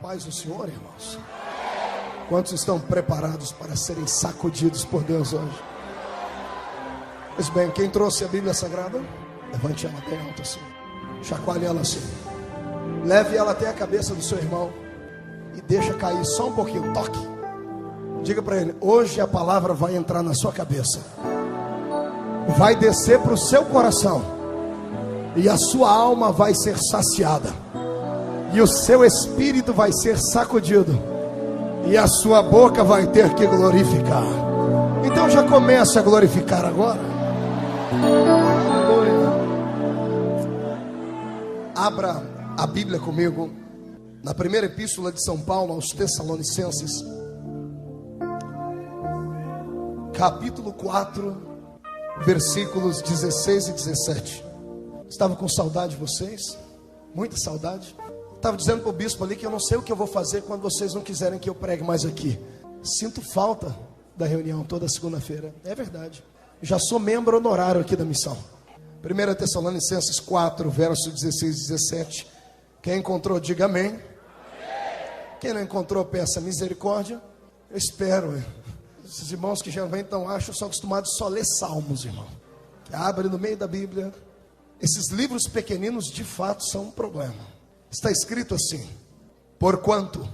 paz do Senhor, irmãos? Quantos estão preparados para serem sacudidos por Deus hoje? Pois bem, quem trouxe a Bíblia Sagrada, levante ela bem alto assim, chacoalhe ela assim, leve ela até a cabeça do seu irmão e deixa cair só um pouquinho, toque. Diga para ele: hoje a palavra vai entrar na sua cabeça, vai descer para o seu coração, e a sua alma vai ser saciada, e o seu espírito vai ser sacudido, e a sua boca vai ter que glorificar. Então já comece a glorificar agora. Aleluia. Abra a Bíblia comigo na primeira epístola de São Paulo aos Tessalonicenses, capítulo 4, versículos 16 e 17. Estava com saudade de vocês, muita saudade. Estava dizendo para o bispo ali que eu não sei o que eu vou fazer quando vocês não quiserem que eu pregue mais aqui. Sinto falta da reunião toda segunda-feira. É verdade. Já sou membro honorário aqui da missão. 1 Tessalonicenses 4, versos 16 e 17. Quem encontrou, diga amém. Amém. Quem não encontrou, peça misericórdia. Eu espero. Esses irmãos que geralmente não acham são acostumados só a ler salmos, irmão. Que abre no meio da Bíblia. Esses livros pequeninos de fato são um problema. Está escrito assim: porquanto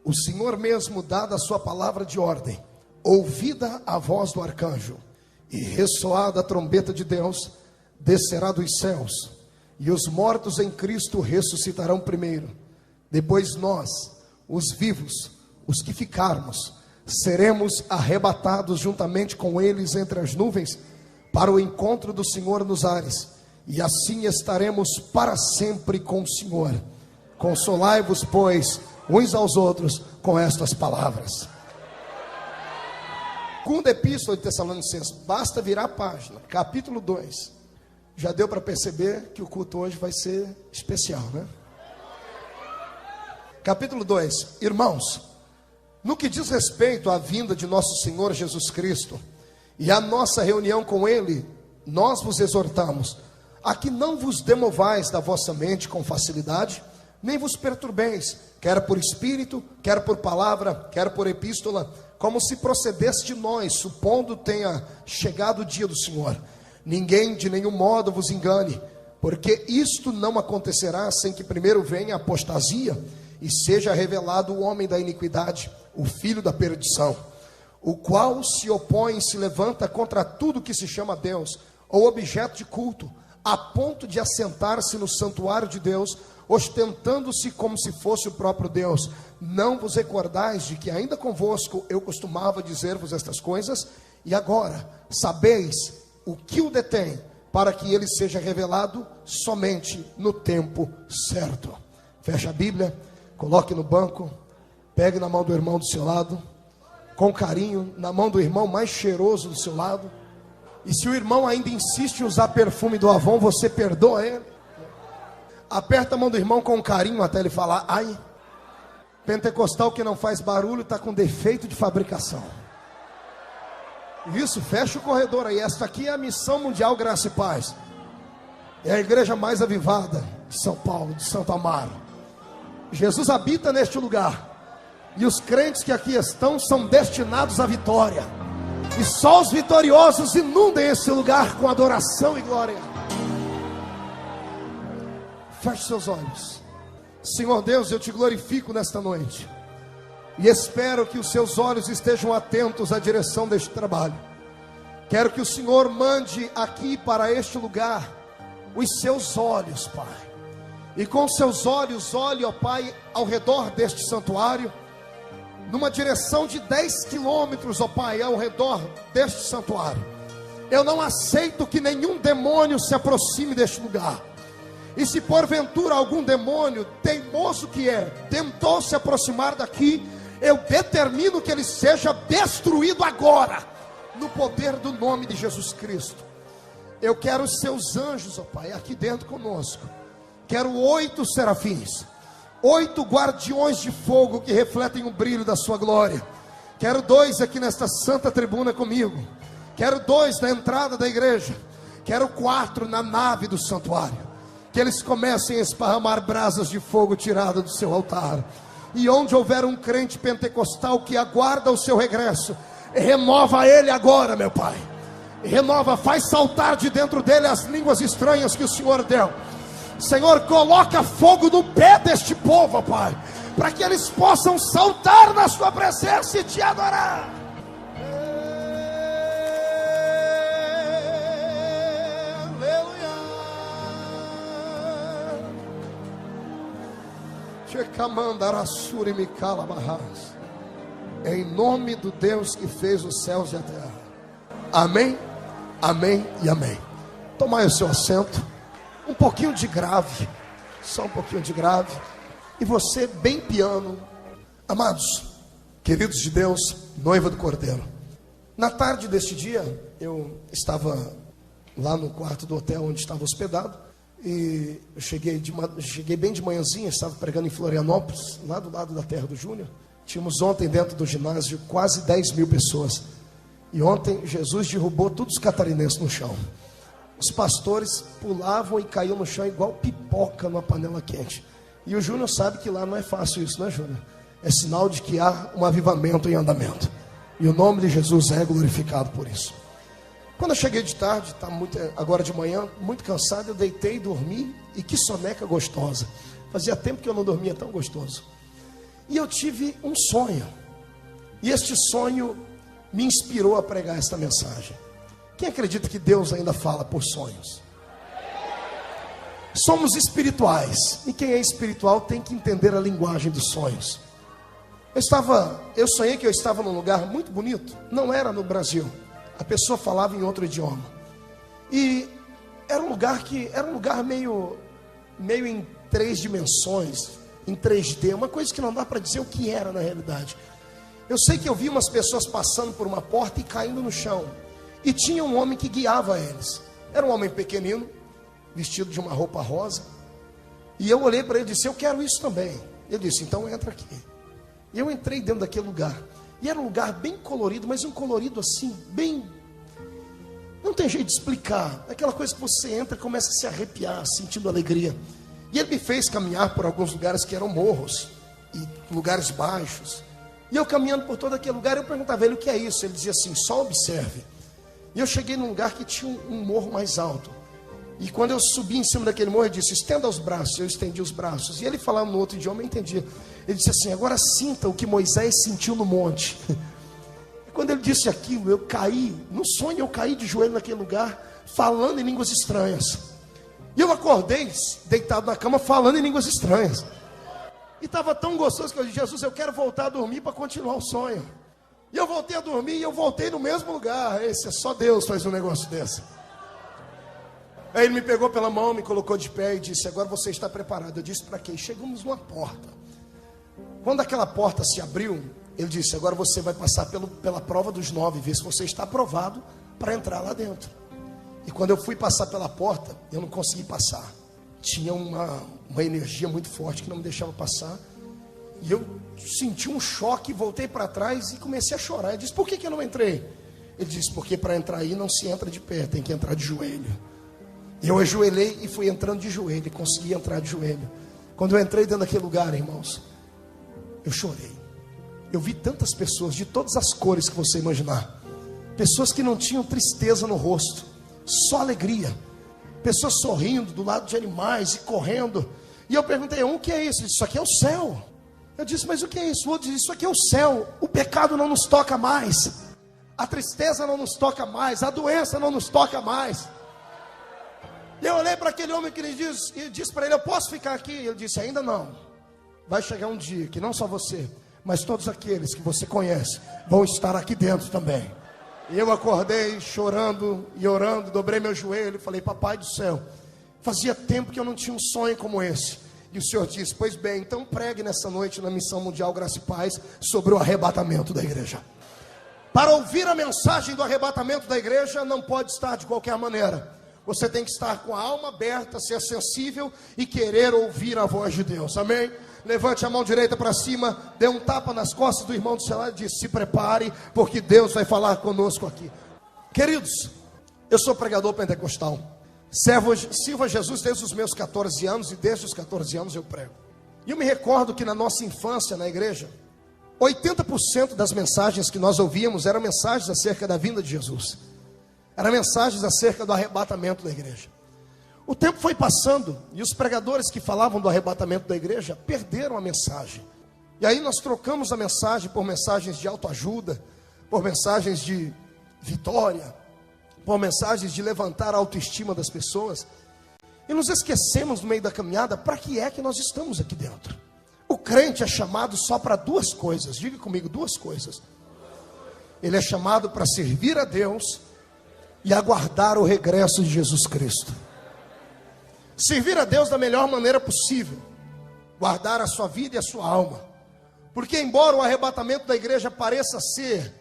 o Senhor mesmo, dada a sua palavra de ordem, ouvida a voz do arcanjo e ressoada a trombeta de Deus, descerá dos céus, e os mortos em Cristo ressuscitarão primeiro. Depois nós, os vivos, os que ficarmos, seremos arrebatados juntamente com eles entre as nuvens, para o encontro do Senhor nos ares, e assim estaremos para sempre com o Senhor. Consolai-vos, pois, uns aos outros com estas palavras. Segunda epístola de Tessalonicenses, basta virar a página, capítulo 2. Já deu para perceber que o culto hoje vai ser especial, né? Capítulo 2. Irmãos, no que diz respeito à vinda de nosso Senhor Jesus Cristo e à nossa reunião com Ele, nós vos exortamos a que não vos demovais da vossa mente com facilidade, nem vos perturbeis, quer por espírito, quer por palavra, quer por epístola, como se procedesse de nós, supondo tenha chegado o dia do Senhor. Ninguém de nenhum modo vos engane, porque isto não acontecerá sem que primeiro venha a apostasia e seja revelado o homem da iniquidade, o filho da perdição, o qual se opõe e se levanta contra tudo que se chama Deus ou objeto de culto, a ponto de assentar-se no santuário de Deus, ostentando-se como se fosse o próprio Deus. Não vos recordais de que ainda convosco eu costumava dizer-vos estas coisas? E agora sabeis o que o detém, para que ele seja revelado somente no tempo certo. Feche a Bíblia, coloque no banco, pegue na mão do irmão do seu lado, com carinho, na mão do irmão mais cheiroso do seu lado. E se o irmão ainda insiste em usar perfume do Avon, você perdoa ele. Aperta a mão do irmão com carinho até ele falar: ai. Pentecostal que não faz barulho está com defeito de fabricação. Isso, fecha o corredor aí. Esta aqui é a Missão Mundial Graça e Paz. É a igreja mais avivada de São Paulo, de Santo Amaro. Jesus habita neste lugar, e os crentes que aqui estão são destinados à vitória, e só os vitoriosos inundem esse lugar com adoração e glória. Feche seus olhos. Senhor Deus, eu te glorifico nesta noite, e espero que os seus olhos estejam atentos à direção deste trabalho. Quero que o Senhor mande aqui para este lugar os seus olhos, Pai, e com seus olhos olhe, ó Pai, ao redor deste santuário, numa direção de 10 quilômetros, ó Pai, ao redor deste santuário. Eu não aceito que nenhum demônio se aproxime deste lugar. E se porventura algum demônio, teimoso que é, tentou se aproximar daqui, eu determino que ele seja destruído agora, no poder do nome de Jesus Cristo. Eu quero os seus anjos, ó Pai, aqui dentro conosco. Quero 8 serafins, 8 guardiões de fogo que refletem o brilho da sua glória. Quero 2 aqui nesta santa tribuna comigo. Quero 2 na entrada da igreja. Quero 4 na nave do santuário. Que eles comecem a esparramar brasas de fogo tirada do seu altar. E onde houver um crente pentecostal que aguarda o seu regresso, renova ele agora, meu Pai. Renova, faz saltar de dentro dele as línguas estranhas que o Senhor deu. Senhor, coloca fogo no pé deste povo, Pai, para que eles possam saltar na sua presença e te adorar. Aleluia. Em nome do Deus que fez os céus e a terra. Amém, amém e amém. Tomai o seu assento. Um pouquinho de grave, só um pouquinho de grave. E você bem piano. Amados, queridos de Deus, noiva do Cordeiro, na tarde deste dia, eu estava lá no quarto do hotel onde estava hospedado. E eu cheguei bem de manhãzinha, estava pregando em Florianópolis, lá do lado da terra do Júnior. Tínhamos ontem dentro do ginásio quase 10 mil pessoas. E ontem Jesus derrubou todos os catarinenses no chão. Os pastores pulavam e caíam no chão igual pipoca numa panela quente. E o Júnior sabe que lá não é fácil isso, né, Júnior? É sinal de que há um avivamento em andamento. E o nome de Jesus é glorificado por isso. Quando eu cheguei de tarde, agora de manhã, muito cansado, eu deitei e dormi. E que soneca gostosa. Fazia tempo que eu não dormia tão gostoso. E eu tive um sonho. E este sonho me inspirou a pregar esta mensagem. Quem acredita que Deus ainda fala por sonhos? Somos espirituais. E quem é espiritual tem que entender a linguagem dos sonhos. Eu sonhei que eu estava num lugar muito bonito. Não era no Brasil. A pessoa falava em outro idioma. E era um lugar meio em 3 dimensões, em 3D, uma coisa que não dá para dizer o que era na realidade. Eu sei que eu vi umas pessoas passando por uma porta e caindo no chão. E tinha um homem que guiava eles. Era um homem pequenino, vestido de uma roupa rosa. E eu olhei para ele e disse: eu quero isso também. Ele disse: então entra aqui. E eu entrei dentro daquele lugar. E era um lugar bem colorido, mas um colorido assim, bem... não tem jeito de explicar. Aquela coisa que você entra e começa a se arrepiar, sentindo alegria. E ele me fez caminhar por alguns lugares que eram morros e lugares baixos. E eu caminhando por todo aquele lugar, eu perguntava a ele: o que é isso? Ele dizia assim: só observe. E eu cheguei num lugar que tinha um morro mais alto. E quando eu subi em cima daquele morro, ele disse: estenda os braços. Eu estendi os braços. E ele falava no outro idioma, eu entendia. Ele disse assim: agora sinta o que Moisés sentiu no monte. E quando ele disse aquilo, eu caí. No sonho eu caí de joelho naquele lugar, falando em línguas estranhas. E eu acordei, deitado na cama, falando em línguas estranhas. E estava tão gostoso que eu disse: Jesus, eu quero voltar a dormir para continuar o sonho. E eu voltei a dormir e eu voltei no mesmo lugar. Só Deus faz um negócio desse. Aí ele me pegou pela mão, me colocou de pé e disse: agora você está preparado. Eu disse: para quê? Chegamos numa porta. Quando aquela porta se abriu, ele disse: agora você vai passar pela prova dos 9, ver se você está aprovado para entrar lá dentro. E quando eu fui passar pela porta, eu não consegui passar. Tinha uma energia muito forte que não me deixava passar. E eu senti um choque, voltei para trás e comecei a chorar. Ele disse: por que eu não entrei? Ele disse: porque para entrar aí não se entra de pé, tem que entrar de joelho. Eu ajoelhei e fui entrando de joelho, e consegui entrar de joelho. Quando eu entrei dentro daquele lugar, irmãos, eu chorei. Eu vi tantas pessoas de todas as cores que você imaginar. Pessoas que não tinham tristeza no rosto, só alegria. Pessoas sorrindo do lado de animais e correndo. E eu perguntei: o que é isso? Ele disse: isso aqui é o céu. Eu disse: mas o que é isso? O outro disse: isso aqui é o céu. O pecado não nos toca mais. A tristeza não nos toca mais. A doença não nos toca mais. E eu olhei para aquele homem que ele disse para ele: eu posso ficar aqui? Ele disse: ainda não. Vai chegar um dia que não só você, mas todos aqueles que você conhece vão estar aqui dentro também. E eu acordei chorando e orando, dobrei meu joelho e falei: papai do céu, fazia tempo que eu não tinha um sonho como esse. E o Senhor disse: pois bem, então pregue nessa noite na Missão Mundial Graça e Paz sobre o arrebatamento da igreja. Para ouvir a mensagem do arrebatamento da igreja, não pode estar de qualquer maneira. Você tem que estar com a alma aberta, ser sensível e querer ouvir a voz de Deus. Amém? Levante a mão direita para cima, dê um tapa nas costas do irmão do celular e diz: se prepare, porque Deus vai falar conosco aqui. Queridos, eu sou pregador pentecostal. Sirvo a Jesus desde os meus 14 anos e desde os 14 anos eu prego. E eu me recordo que na nossa infância na igreja, 80% das mensagens que nós ouvíamos eram mensagens acerca da vinda de Jesus. Eram mensagens acerca do arrebatamento da igreja. O tempo foi passando e os pregadores que falavam do arrebatamento da igreja perderam a mensagem. E aí nós trocamos a mensagem por mensagens de autoajuda, por mensagens de vitória, por mensagens de levantar a autoestima das pessoas. E nos esquecemos no meio da caminhada para que é que nós estamos aqui dentro. O crente é chamado só para duas coisas. Diga comigo, duas coisas. Ele é chamado para servir a Deus e aguardar o regresso de Jesus Cristo. Servir a Deus da melhor maneira possível, guardar a sua vida e a sua alma. Porque embora o arrebatamento da igreja pareça ser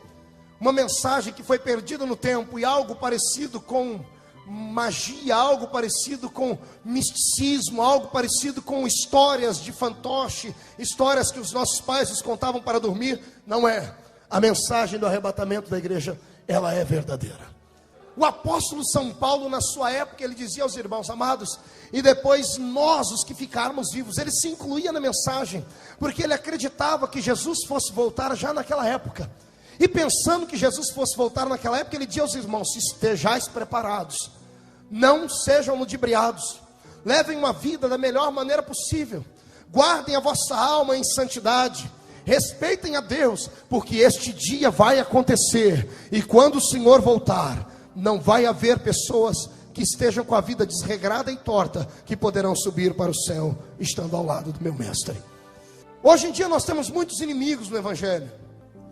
uma mensagem que foi perdida no tempo e algo parecido com magia, algo parecido com misticismo, algo parecido com histórias de fantoche, histórias que os nossos pais nos contavam para dormir, não é. A mensagem do arrebatamento da igreja, ela é verdadeira. O apóstolo São Paulo, na sua época, ele dizia aos irmãos amados, e depois nós, os que ficarmos vivos, ele se incluía na mensagem, porque ele acreditava que Jesus fosse voltar já naquela época. E pensando que Jesus fosse voltar naquela época, ele dizia aos irmãos: estejais preparados, não sejam ludibriados, levem uma vida da melhor maneira possível, guardem a vossa alma em santidade, respeitem a Deus, porque este dia vai acontecer, e quando o Senhor voltar, não vai haver pessoas que estejam com a vida desregrada e torta, que poderão subir para o céu, estando ao lado do meu mestre. Hoje em dia nós temos muitos inimigos no evangelho.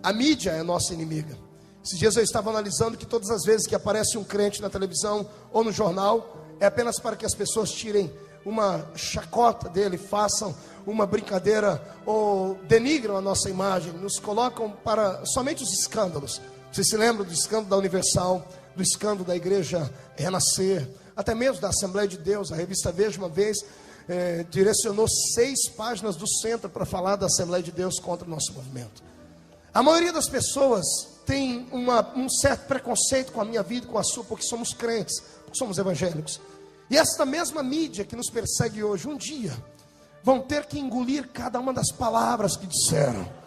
A mídia é nossa inimiga. Esses dias eu estava analisando que todas as vezes que aparece um crente na televisão ou no jornal, é apenas para que as pessoas tirem uma chacota dele, façam uma brincadeira ou denigram a nossa imagem, nos colocam para somente os escândalos. Você se lembra do escândalo da Universal, do escândalo da igreja Renascer, até mesmo da Assembleia de Deus? A revista Veja uma vez direcionou 6 páginas do centro para falar da Assembleia de Deus contra o nosso movimento. A maioria das pessoas tem um certo preconceito com a minha vida e com a sua, porque somos crentes, porque somos evangélicos. E esta mesma mídia que nos persegue hoje, um dia vão ter que engolir cada uma das palavras que disseram.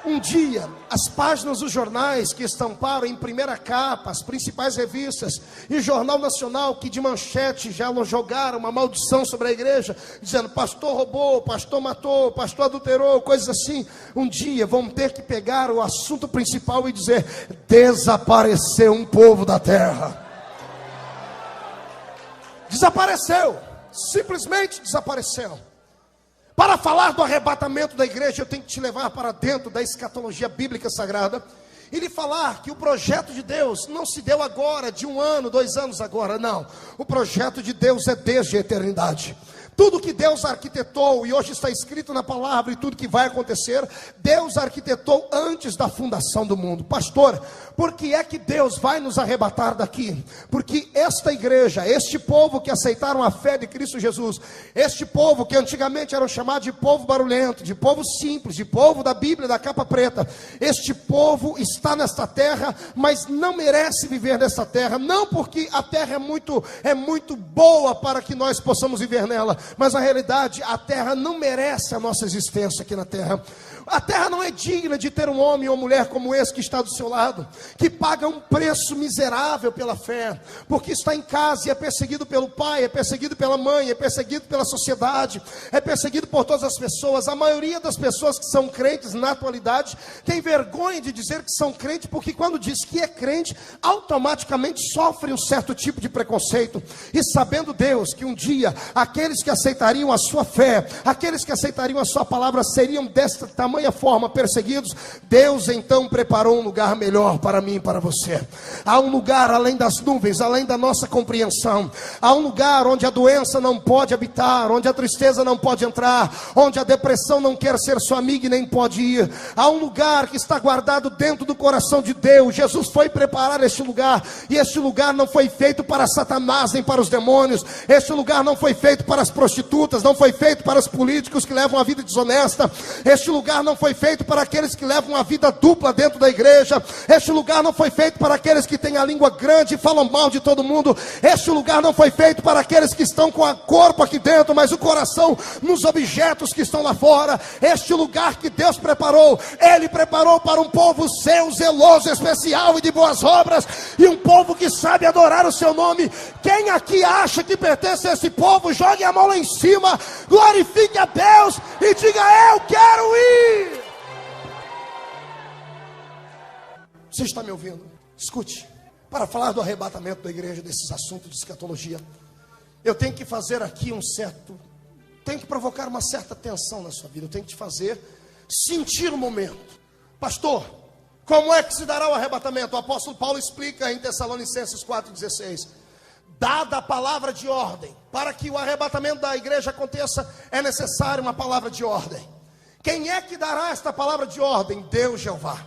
Um dia, as páginas dos jornais que estamparam em primeira capa, as principais revistas, e o Jornal Nacional, que de manchete já jogaram uma maldição sobre a igreja, dizendo: pastor roubou, pastor matou, pastor adulterou, coisas assim. Um dia vão ter que pegar o assunto principal e dizer: desapareceu um povo da terra. Desapareceu, simplesmente desapareceu. Para falar do arrebatamento da igreja, eu tenho que te levar para dentro da escatologia bíblica sagrada e lhe falar que o projeto de Deus não se deu agora, de 1 ano, 2 anos agora, não. O projeto de Deus é desde a eternidade. Tudo que Deus arquitetou, e hoje está escrito na palavra, e tudo que vai acontecer, Deus arquitetou antes da fundação do mundo. Pastor, por que é que Deus vai nos arrebatar daqui? Porque esta igreja, este povo que aceitaram a fé de Cristo Jesus, este povo que antigamente eram chamados de povo barulhento, de povo simples, de povo da Bíblia, da capa preta, este povo está nesta terra, mas não merece viver nesta terra, não porque a terra é muito boa para que nós possamos viver nela, mas na realidade a terra não merece a nossa existência aqui na terra. A terra não é digna de ter um homem ou mulher como esse que está do seu lado, que paga um preço miserável pela fé, porque está em casa e é perseguido pelo pai, é perseguido pela mãe, é perseguido pela sociedade, é perseguido por todas as pessoas. A maioria das pessoas que são crentes na atualidade tem vergonha de dizer que são crentes, porque quando diz que é crente, automaticamente sofre um certo tipo de preconceito. E sabendo Deus que um dia aqueles que aceitariam a sua fé, aqueles que aceitariam a sua palavra seriam desta tamanha forma perseguidos, Deus então preparou um lugar melhor para mim e para você. Há um lugar além das nuvens, além da nossa compreensão. Há um lugar onde a doença não pode habitar, onde a tristeza não pode entrar, onde a depressão não quer ser sua amiga e nem pode ir. Há um lugar que está guardado dentro do coração de Deus. Jesus foi preparar este lugar, e este lugar não foi feito para Satanás nem para os demônios. Este lugar não foi feito para as prostitutas, não foi feito para os políticos que levam a vida desonesta. Este lugar não foi feito para aqueles que levam uma vida dupla dentro da igreja. Este lugar não foi feito para aqueles que têm a língua grande e falam mal de todo mundo. Este lugar não foi feito para aqueles que estão com o corpo aqui dentro, mas o coração nos objetos que estão lá fora. Este lugar que Deus preparou, Ele preparou para um povo seu, zeloso, especial e de boas obras, e um povo que sabe adorar o seu nome. Quem aqui acha que pertence a esse povo, jogue a mão lá em cima, glorifique a Deus e diga: eu quero ir. Você está me ouvindo? Escute. Para falar do arrebatamento da igreja, desses assuntos de escatologia, eu tenho que fazer aqui tenho que provocar uma certa tensão na sua vida. Eu tenho que te fazer sentir o momento. Pastor, como é que se dará o arrebatamento? O apóstolo Paulo explica em Tessalonicenses 4,16. Dada a palavra de ordem, para que o arrebatamento da igreja aconteça, é necessário uma palavra de ordem. Quem é que dará esta palavra de ordem? Deus Jeová.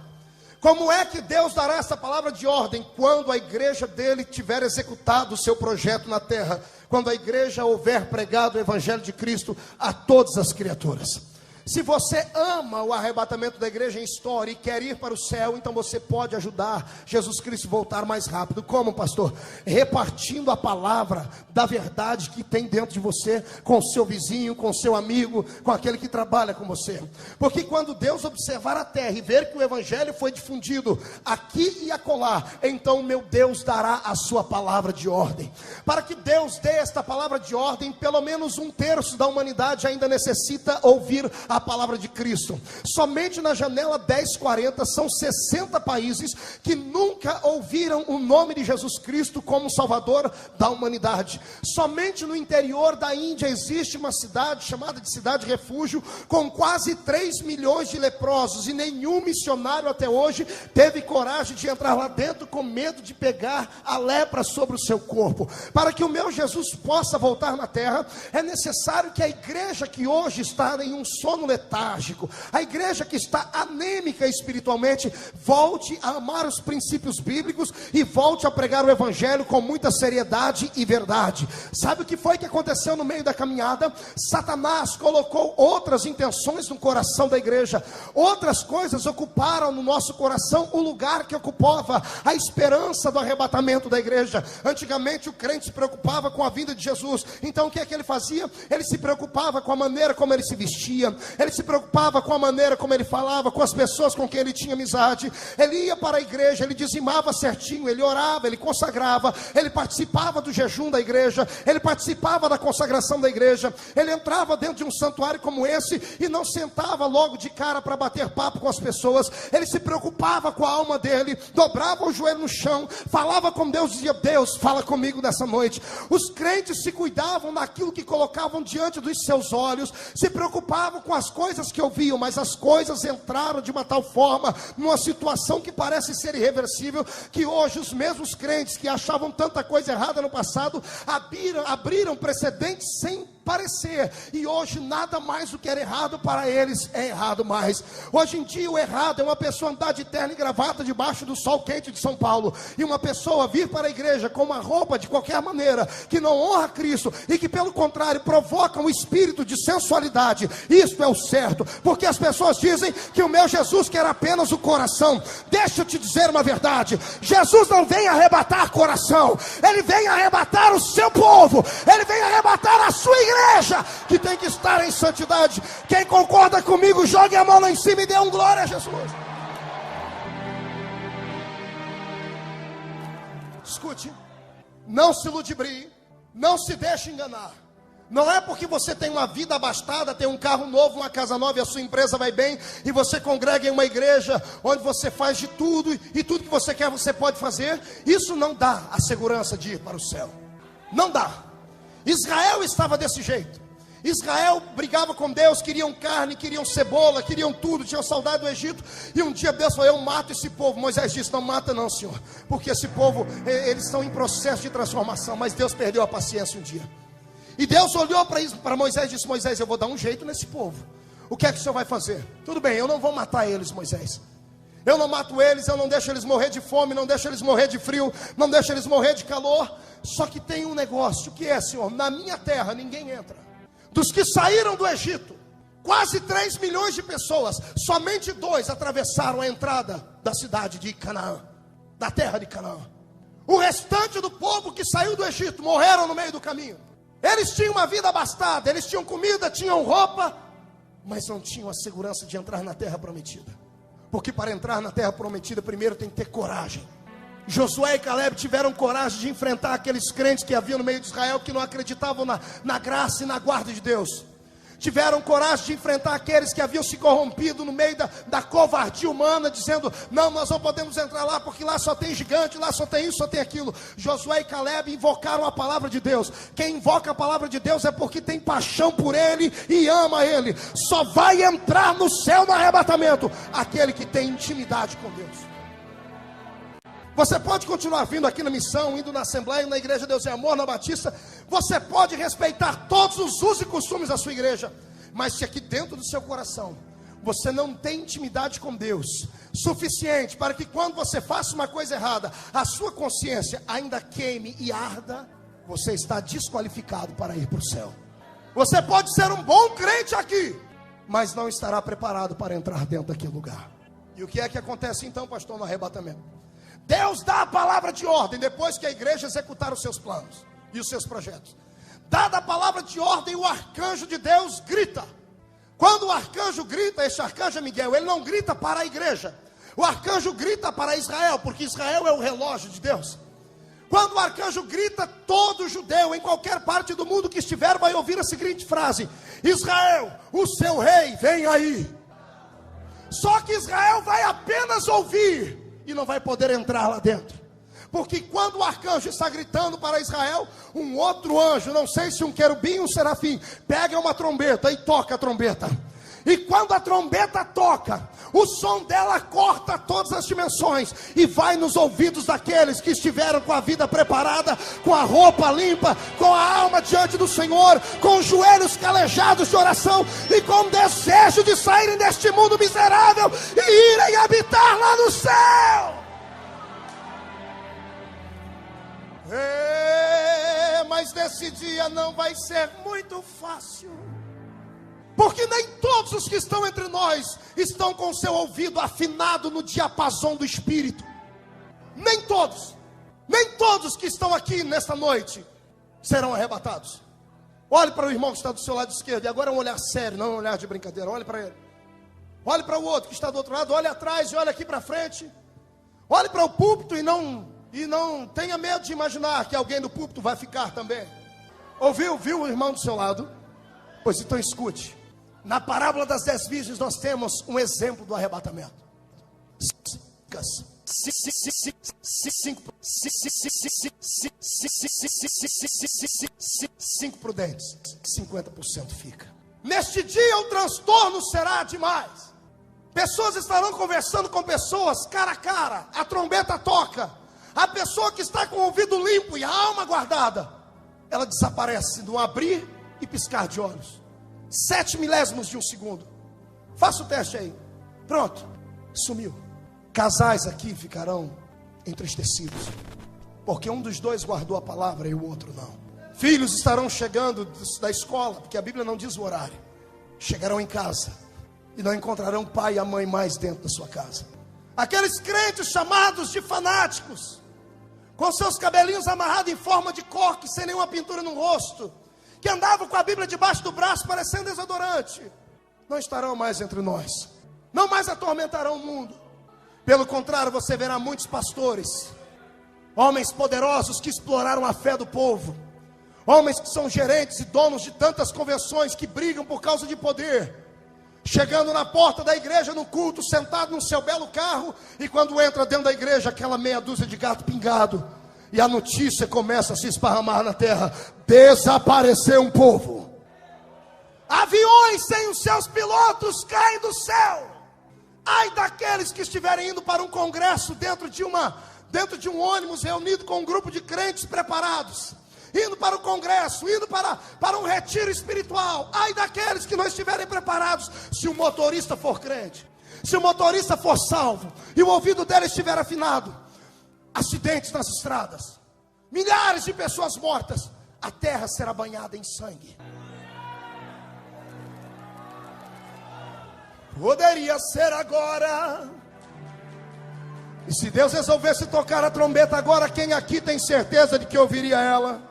Como é que Deus dará essa palavra de ordem? Quando a igreja dele tiver executado o seu projeto na terra, quando a igreja houver pregado o evangelho de Cristo a todas as criaturas. Se você ama o arrebatamento da igreja em história e quer ir para o céu, então você pode ajudar Jesus Cristo a voltar mais rápido. Como, pastor? Repartindo a palavra da verdade que tem dentro de você, com o seu vizinho, com o seu amigo, com aquele que trabalha com você. Porque quando Deus observar a terra e ver que o evangelho foi difundido aqui e acolá, então meu Deus dará a sua palavra de ordem. Para que Deus dê esta palavra de ordem, pelo menos 1/3 da humanidade ainda necessita ouvir a palavra de Cristo. Somente na janela 1040 são 60 países que nunca ouviram o nome de Jesus Cristo como Salvador da humanidade. Somente no interior da Índia existe uma cidade chamada de Cidade Refúgio, com quase 3 milhões de leprosos, e nenhum missionário até hoje teve coragem de entrar lá dentro com medo de pegar a lepra sobre o seu corpo. Para que o meu Jesus possa voltar na terra, é necessário que a igreja que hoje está em um sono letárgico, a igreja que está anêmica espiritualmente, volte a amar os princípios bíblicos e volte a pregar o evangelho com muita seriedade e verdade. Sabe o que foi que aconteceu no meio da caminhada? Satanás colocou outras intenções no coração da igreja. Outras coisas ocuparam no nosso coração o lugar que ocupava a esperança do arrebatamento da igreja. Antigamente o crente se preocupava com a vinda de Jesus. Então o que é que ele fazia? Ele se preocupava com a maneira como ele se vestia, ele se preocupava com a maneira como ele falava, com as pessoas com quem ele tinha amizade. Ele ia para a igreja, ele dizimava certinho, ele orava, ele consagrava, ele participava do jejum da igreja, ele participava da consagração da igreja. Ele entrava dentro de um santuário como esse e não sentava logo de cara para bater papo com as pessoas. Ele se preocupava com a alma dele, dobrava o joelho no chão, falava com Deus, dizia: Deus, fala comigo nessa noite. Os crentes se cuidavam daquilo que colocavam diante dos seus olhos, se preocupavam com as coisas que ouviam, mas as coisas entraram de uma tal forma numa situação que parece ser irreversível, que hoje os mesmos crentes que achavam tanta coisa errada no passado abriram precedentes sem parecer, e hoje nada mais do que era errado para eles é errado mais. Hoje em dia o errado é uma pessoa andar de terno e gravata debaixo do sol quente de São Paulo, e uma pessoa vir para a igreja com uma roupa de qualquer maneira que não honra Cristo e que pelo contrário provoca um espírito de sensualidade. Isto é o certo, porque as pessoas dizem que o meu Jesus quer apenas o coração. Deixa eu te dizer uma verdade: Jesus não vem arrebatar coração, Ele vem arrebatar o seu povo, Ele vem arrebatar a sua igreja, que tem que estar em santidade. Quem concorda comigo, jogue a mão lá em cima e dê um glória a Jesus. Escute, não se ludibrie, não se deixe enganar. Não é porque você tem uma vida abastada, tem um carro novo, uma casa nova e a sua empresa vai bem, e você congrega em uma igreja onde você faz de tudo, e tudo que você quer você pode fazer. Isso não dá a segurança de ir para o céu. Não dá. Israel estava desse jeito. Israel brigava com Deus, queriam carne, queriam cebola, queriam tudo, tinham saudade do Egito. E um dia Deus falou: eu mato esse povo. Moisés disse: não mata não, Senhor, porque esse povo, eles estão em processo de transformação. Mas Deus perdeu a paciência um dia. E Deus olhou para Moisés e disse: Moisés, eu vou dar um jeito nesse povo. O que é que o Senhor vai fazer? Tudo bem, eu não vou matar eles, Moisés. Eu não mato eles, eu não deixo eles morrer de fome, não deixo eles morrer de frio, não deixo eles morrer de calor. Só que tem um negócio, que é, Senhor, na minha terra ninguém entra. Dos que saíram do Egito, Quase 3 milhões de pessoas, somente 2 atravessaram a entrada da cidade de Canaã, da terra de Canaã. O restante do povo que saiu do Egito morreram no meio do caminho. Eles tinham uma vida abastada, eles tinham comida, tinham roupa, mas não tinham a segurança de entrar na terra prometida. Porque para entrar na terra prometida, primeiro tem que ter coragem. Josué e Caleb tiveram coragem de enfrentar aqueles crentes que havia no meio de Israel, que não acreditavam na graça e na guarda de Deus. Tiveram coragem de enfrentar aqueles que haviam se corrompido no meio da covardia humana, dizendo: não, nós não podemos entrar lá, porque lá só tem gigante, lá só tem isso, só tem aquilo. Josué e Caleb invocaram a palavra de Deus. Quem invoca a palavra de Deus é porque tem paixão por Ele e ama Ele. Só vai entrar no céu no arrebatamento aquele que tem intimidade com Deus. Você pode continuar vindo aqui na missão, indo na Assembleia, na Igreja Deus é Amor, na Batista. Você pode respeitar todos os usos e costumes da sua igreja, mas se aqui dentro do seu coração você não tem intimidade com Deus suficiente para que quando você faça uma coisa errada, a sua consciência ainda queime e arda, você está desqualificado para ir para o céu. Você pode ser um bom crente aqui, mas não estará preparado para entrar dentro daquele lugar. E o que é que acontece então, pastor, no arrebatamento? Deus dá a palavra de ordem depois que a igreja executar os seus planos e os seus projetos. Dada a palavra de ordem, o arcanjo de Deus grita. Quando o arcanjo grita, esse arcanjo é Miguel, ele não grita para a igreja. O arcanjo grita para Israel, porque Israel é o relógio de Deus. Quando o arcanjo grita, todo judeu em qualquer parte do mundo que estiver vai ouvir a seguinte frase: Israel, o seu rei vem aí. Só que Israel vai apenas ouvir e não vai poder entrar lá dentro, porque quando o arcanjo está gritando para Israel, um outro anjo, não sei se um querubim ou um serafim, pega uma trombeta e toca a trombeta. E quando a trombeta toca, o som dela corta todas as dimensões e vai nos ouvidos daqueles que estiveram com a vida preparada, com a roupa limpa, com a alma diante do Senhor, com os joelhos calejados de oração e com o desejo de saírem deste mundo miserável e irem habitar lá no céu. Mas nesse dia não vai ser muito fácil, porque nem todos os que estão entre nós estão com o seu ouvido afinado no diapasão do Espírito. Nem todos que estão aqui nesta noite serão arrebatados. Olhe para o irmão que está do seu lado esquerdo, e agora é um olhar sério, não um olhar de brincadeira. Olhe para ele. Olhe para o outro que está do outro lado, olhe atrás e olhe aqui para frente. Olhe para o púlpito e não tenha medo de imaginar que alguém do púlpito vai ficar também. Ouviu? Viu o irmão do seu lado? Pois então escute. Na parábola das 10 virgens nós temos um exemplo do arrebatamento. 5 prudentes, 50% fica. Neste dia o transtorno será demais. Pessoas estarão conversando com pessoas cara a cara, a trombeta toca. A pessoa que está com o ouvido limpo e a alma guardada, ela desaparece no abrir e piscar de olhos. 7 milésimos de um segundo. Faça o teste aí. Pronto, sumiu. Casais aqui ficarão entristecidos, porque um dos dois guardou a palavra e o outro não. Filhos estarão chegando da escola, porque a Bíblia não diz o horário. Chegarão em casa e não encontrarão o pai e a mãe mais dentro da sua casa. Aqueles crentes chamados de fanáticos, com seus cabelinhos amarrados em forma de coque, sem nenhuma pintura no rosto, que andavam com a Bíblia debaixo do braço parecendo desodorante, não estarão mais entre nós. Não mais atormentarão o mundo. Pelo contrário, você verá muitos pastores, homens poderosos que exploraram a fé do povo, homens que são gerentes e donos de tantas convenções que brigam por causa de poder, chegando na porta da igreja no culto, sentado no seu belo carro, e quando entra dentro da igreja, aquela meia dúzia de gato pingado, e a notícia começa a se esparramar na terra: desapareceu um povo. Aviões sem os seus pilotos caem do céu. Ai daqueles que estiverem indo para um congresso dentro de um ônibus reunido com um grupo de crentes preparados, indo para o congresso, indo para um retiro espiritual. Ai daqueles que não estiverem preparados. Se o motorista for crente, se o motorista for salvo e o ouvido dele estiver afinado, acidentes nas estradas, milhares de pessoas mortas, a terra será banhada em sangue. Poderia ser agora. E se Deus resolvesse tocar a trombeta agora, quem aqui tem certeza de que ouviria ela?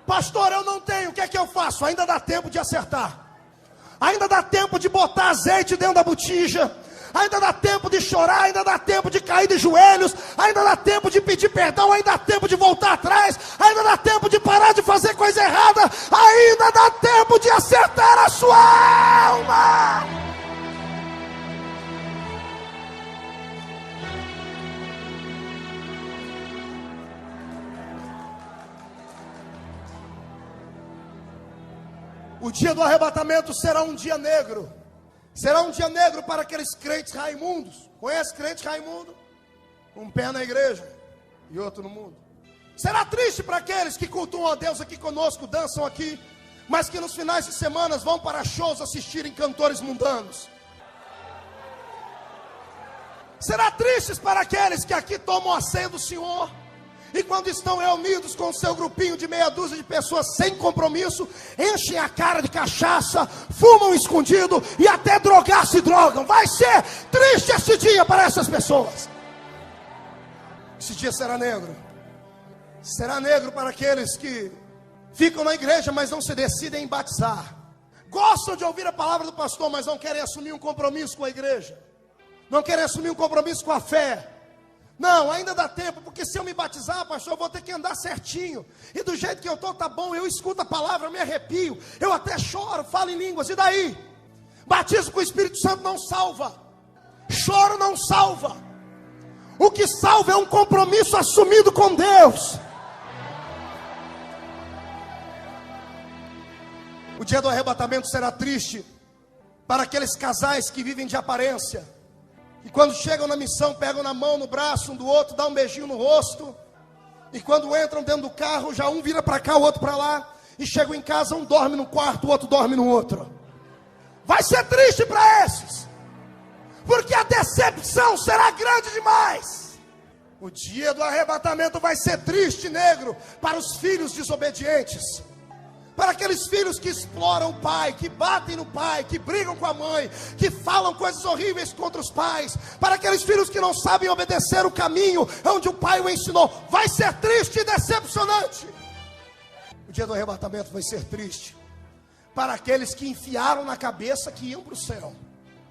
Pastor, eu não tenho, o que é que eu faço? Ainda dá tempo de acertar. Ainda dá tempo de botar azeite dentro da botija. Ainda dá tempo de chorar, ainda dá tempo de cair de joelhos, ainda dá tempo de pedir perdão, ainda dá tempo de voltar atrás, ainda dá tempo de parar de fazer coisa errada, ainda dá tempo de acertar a sua alma. O dia do arrebatamento será um dia negro. Será um dia negro para aqueles crentes raimundos. Conhece crente raimundo? Um pé na igreja e outro no mundo. Será triste para aqueles que cultuam a Deus aqui conosco, dançam aqui, mas que nos finais de semana vão para shows assistirem cantores mundanos. Será triste para aqueles que aqui tomam a ceia do Senhor e quando estão reunidos com o seu grupinho de meia dúzia de pessoas sem compromisso, enchem a cara de cachaça, fumam escondido e até drogar se drogam. Vai ser triste esse dia para essas pessoas. Esse dia será negro. Será negro para aqueles que ficam na igreja, mas não se decidem em batizar. Gostam de ouvir a palavra do pastor, mas não querem assumir um compromisso com a igreja. Não querem assumir um compromisso com a fé. Não, ainda dá tempo, porque se eu me batizar, pastor, eu vou ter que andar certinho. E do jeito que eu estou, tá bom, eu escuto a palavra, eu me arrepio, eu até choro, falo em línguas, e daí? Batismo com o Espírito Santo não salva. Choro não salva. O que salva é um compromisso assumido com Deus. O dia do arrebatamento será triste para aqueles casais que vivem de aparência. E quando chegam na missão, pegam na mão, no braço um do outro, dá um beijinho no rosto. E quando entram dentro do carro, já um vira para cá, o outro para lá. E chegam em casa, um dorme num quarto, o outro dorme no outro. Vai ser triste para esses, porque a decepção será grande demais. O dia do arrebatamento vai ser triste, negro, para os filhos desobedientes. Para aqueles filhos que exploram o pai, que batem no pai, que brigam com a mãe, que falam coisas horríveis contra os pais. Para aqueles filhos que não sabem obedecer o caminho onde o pai o ensinou. Vai ser triste e decepcionante. O dia do arrebatamento vai ser triste para aqueles que enfiaram na cabeça que iam para o céu.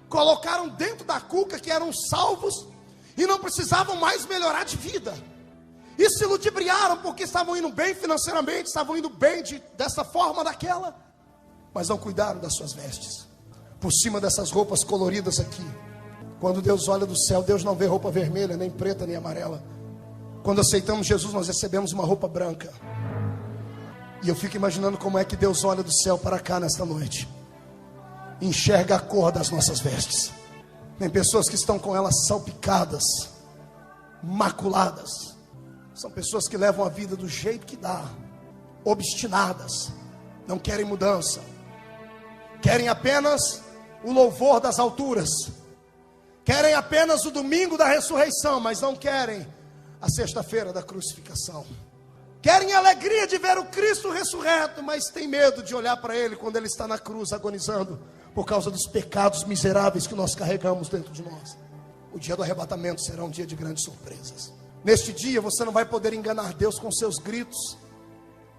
Colocaram dentro da cuca que eram salvos e não precisavam mais melhorar de vida. E se ludibriaram porque estavam indo bem financeiramente, estavam indo bem dessa forma, daquela, mas não cuidaram das suas vestes. Por cima dessas roupas coloridas aqui, quando Deus olha do céu, Deus não vê roupa vermelha, nem preta, nem amarela. Quando aceitamos Jesus, nós recebemos uma roupa branca. E eu fico imaginando como é que Deus olha do céu para cá nesta noite, enxerga a cor das nossas vestes. Tem pessoas que estão com elas salpicadas, maculadas. São pessoas que levam a vida do jeito que dá, obstinadas, não querem mudança, querem apenas o louvor das alturas, querem apenas o domingo da ressurreição, mas não querem a sexta-feira da crucificação. Querem a alegria de ver o Cristo ressurreto, mas têm medo de olhar para Ele quando Ele está na cruz agonizando, por causa dos pecados miseráveis que nós carregamos dentro de nós. O dia do arrebatamento será um dia de grandes surpresas. Neste dia você não vai poder enganar Deus com seus gritos,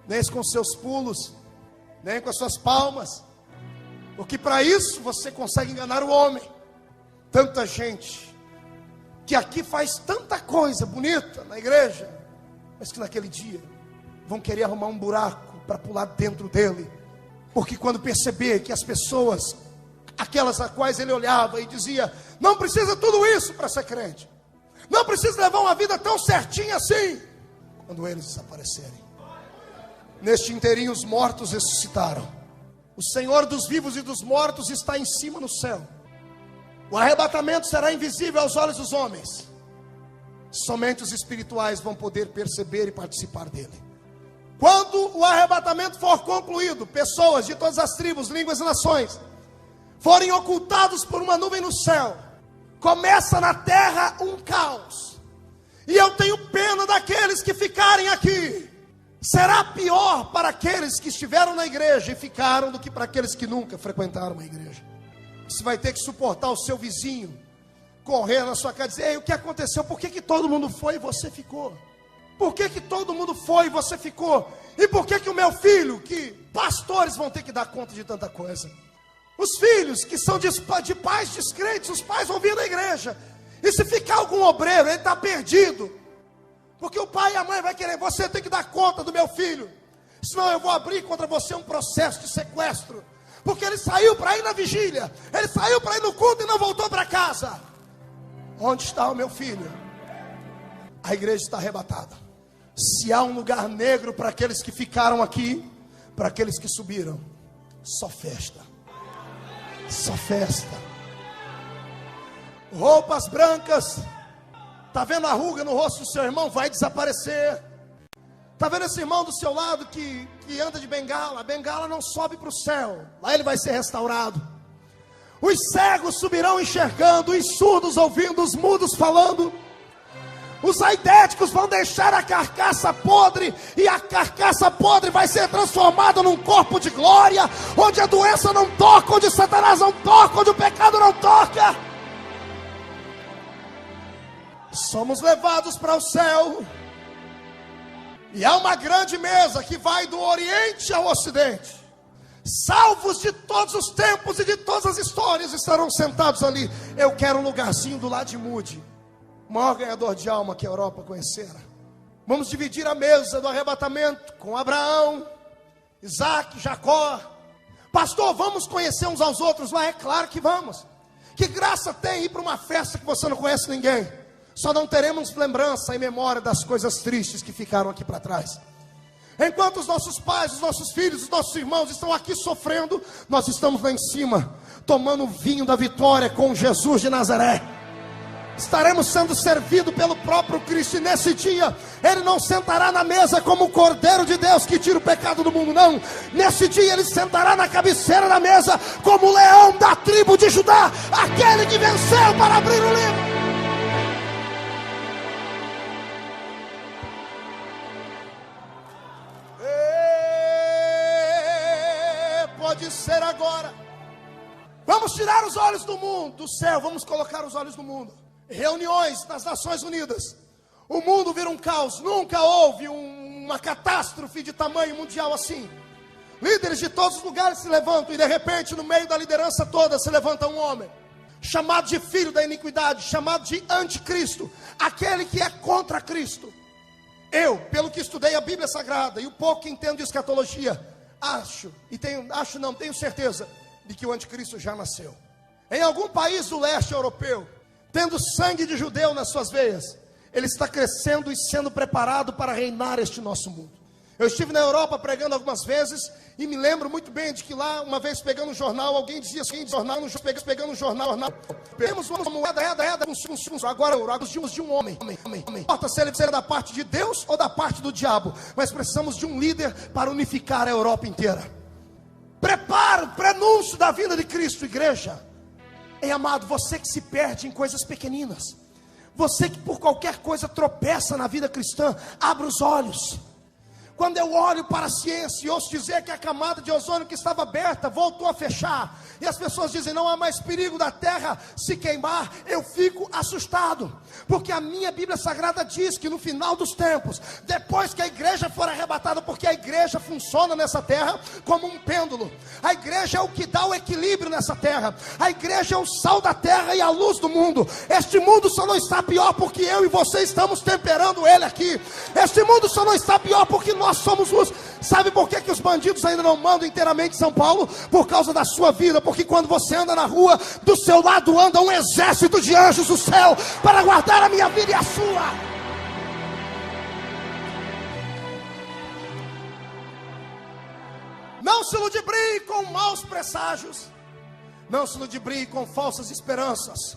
nem com seus pulos, nem com as suas palmas, porque para isso você consegue enganar o homem. Tanta gente que aqui faz tanta coisa bonita na igreja, mas que naquele dia vão querer arrumar um buraco para pular dentro dele, porque quando perceber que as pessoas, aquelas a quais ele olhava e dizia, não precisa tudo isso para ser crente, não precisa levar uma vida tão certinha assim, quando eles desaparecerem. Neste inteirinho os mortos ressuscitaram. O Senhor dos vivos e dos mortos está em cima no céu. O arrebatamento será invisível aos olhos dos homens. Somente os espirituais vão poder perceber e participar dele. Quando o arrebatamento for concluído, pessoas de todas as tribos, línguas e nações forem ocultados por uma nuvem no céu, começa na terra um caos. E eu tenho pena daqueles que ficarem aqui, Será pior para aqueles que estiveram na igreja e ficaram do que para aqueles que nunca frequentaram a igreja. Você vai ter que suportar o seu vizinho correr na sua casa e dizer: ei, o que aconteceu? Por que todo mundo foi e você ficou? Por que todo mundo foi e você ficou? E por que o meu filho, que pastores vão ter que dar conta de tanta coisa? Os filhos que são de pais descrentes, os pais vão vir na igreja. E se ficar algum obreiro, ele está perdido. Porque o pai e a mãe vai querer: você tem que dar conta do meu filho, senão eu vou abrir contra você um processo de sequestro. Porque ele saiu para ir na vigília, ele saiu para ir no culto e não voltou para casa. Onde está o meu filho? A igreja está arrebatada. Se há um lugar negro para aqueles que ficaram aqui, para aqueles que subiram, só festa. Só festa. Roupas brancas. Está vendo a ruga no rosto do seu irmão? Vai desaparecer. Está vendo esse irmão do seu lado que anda de bengala? A bengala não sobe para o céu. Lá ele vai ser restaurado. Os cegos subirão enxergando, os surdos ouvindo, os mudos falando. Os aidéticos vão deixar a carcaça podre, e a carcaça podre vai ser transformada num corpo de glória, onde a doença não toca, onde Satanás não toca, onde o pecado não toca. Somos levados para o céu, e há uma grande mesa que vai do Oriente ao Ocidente. Salvos de todos os tempos e de todas as histórias estarão sentados ali. Eu quero um lugarzinho do lado de Moody, o maior ganhador de alma que a Europa conhecera. Vamos dividir a mesa do arrebatamento com Abraão, Isaac, Jacó. Pastor, vamos conhecer uns aos outros lá? É claro que vamos. Que graça tem ir para uma festa que você não conhece ninguém? Só não teremos lembrança e memória das coisas tristes que ficaram aqui para trás. Enquanto os nossos pais, os nossos filhos, os nossos irmãos estão aqui sofrendo, nós estamos lá em cima, tomando o vinho da vitória com Jesus de Nazaré. Estaremos sendo servidos pelo próprio Cristo. E nesse dia, Ele não sentará na mesa como o Cordeiro de Deus que tira o pecado do mundo, não. Nesse dia Ele sentará na cabeceira da mesa como o leão da tribo de Judá, aquele que venceu para abrir o livro. Pode ser agora. Vamos tirar os olhos do mundo, do céu, vamos colocar os olhos no mundo. Reuniões nas Nações Unidas. O mundo vira um caos. Nunca houve uma catástrofe de tamanho mundial assim. Líderes de todos os lugares se levantam, e de repente, no meio da liderança toda, se levanta um homem chamado de filho da iniquidade, chamado de anticristo, aquele que é contra Cristo. Eu, pelo que estudei a Bíblia Sagrada e o pouco que entendo de escatologia, tenho certeza de que o anticristo já nasceu. Em algum país do leste europeu, tendo sangue de judeu nas suas veias, ele está crescendo e sendo preparado para reinar este nosso mundo. Eu estive na Europa pregando algumas vezes, e me lembro muito bem de que lá, uma vez pegando um jornal, alguém dizia assim, pegando um jornal, temos uma moeda, agora de um homem. Não importa se ele é da parte de Deus ou da parte do diabo, mas precisamos de um líder para unificar a Europa inteira. Prepara o prenúncio da vinda de Cristo, igreja. Ei, amado, você que se perde em coisas pequeninas, você que por qualquer coisa tropeça na vida cristã, abra os olhos. Quando eu olho para a ciência e ouço dizer que a camada de ozônio que estava aberta voltou a fechar, e as pessoas dizem não há mais perigo da terra se queimar, eu fico assustado, porque a minha Bíblia Sagrada diz que no final dos tempos, depois que a igreja for arrebatada, porque a igreja funciona nessa terra como um pêndulo, a igreja é o que dá o equilíbrio nessa terra, a igreja é o sal da terra e a luz do mundo. Este mundo só não está pior porque eu e você estamos temperando ele aqui. Este mundo só não está pior porque nós somos luz. Sabe por que os bandidos ainda não mandam inteiramente São Paulo? Por causa da sua vida. Porque quando você anda na rua, do seu lado anda um exército de anjos do céu para guardar a minha vida e a sua. Não se ludibrie com maus presságios. Não se ludibrie com falsas esperanças.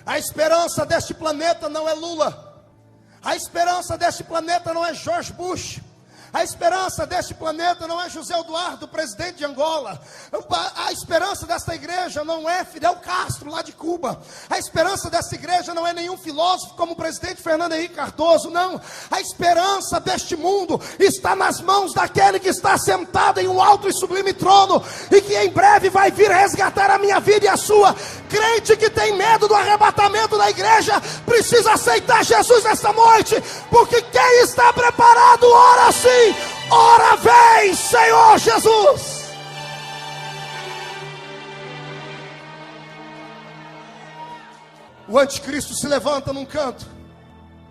A esperança deste planeta não é Lula. A esperança deste planeta não é George Bush. A esperança deste planeta não é José Eduardo, presidente de Angola. A esperança desta igreja não é Fidel Castro, lá de Cuba. A esperança desta igreja não é nenhum filósofo como o presidente Fernando Henrique Cardoso, não. A esperança deste mundo está nas mãos daquele que está sentado em um alto e sublime trono, e que em breve vai vir resgatar a minha vida e a sua. Crente que tem medo do arrebatamento da igreja, precisa aceitar Jesus nesta noite, porque quem está preparado, ora sim, ora vem, Senhor Jesus. O anticristo se levanta num canto.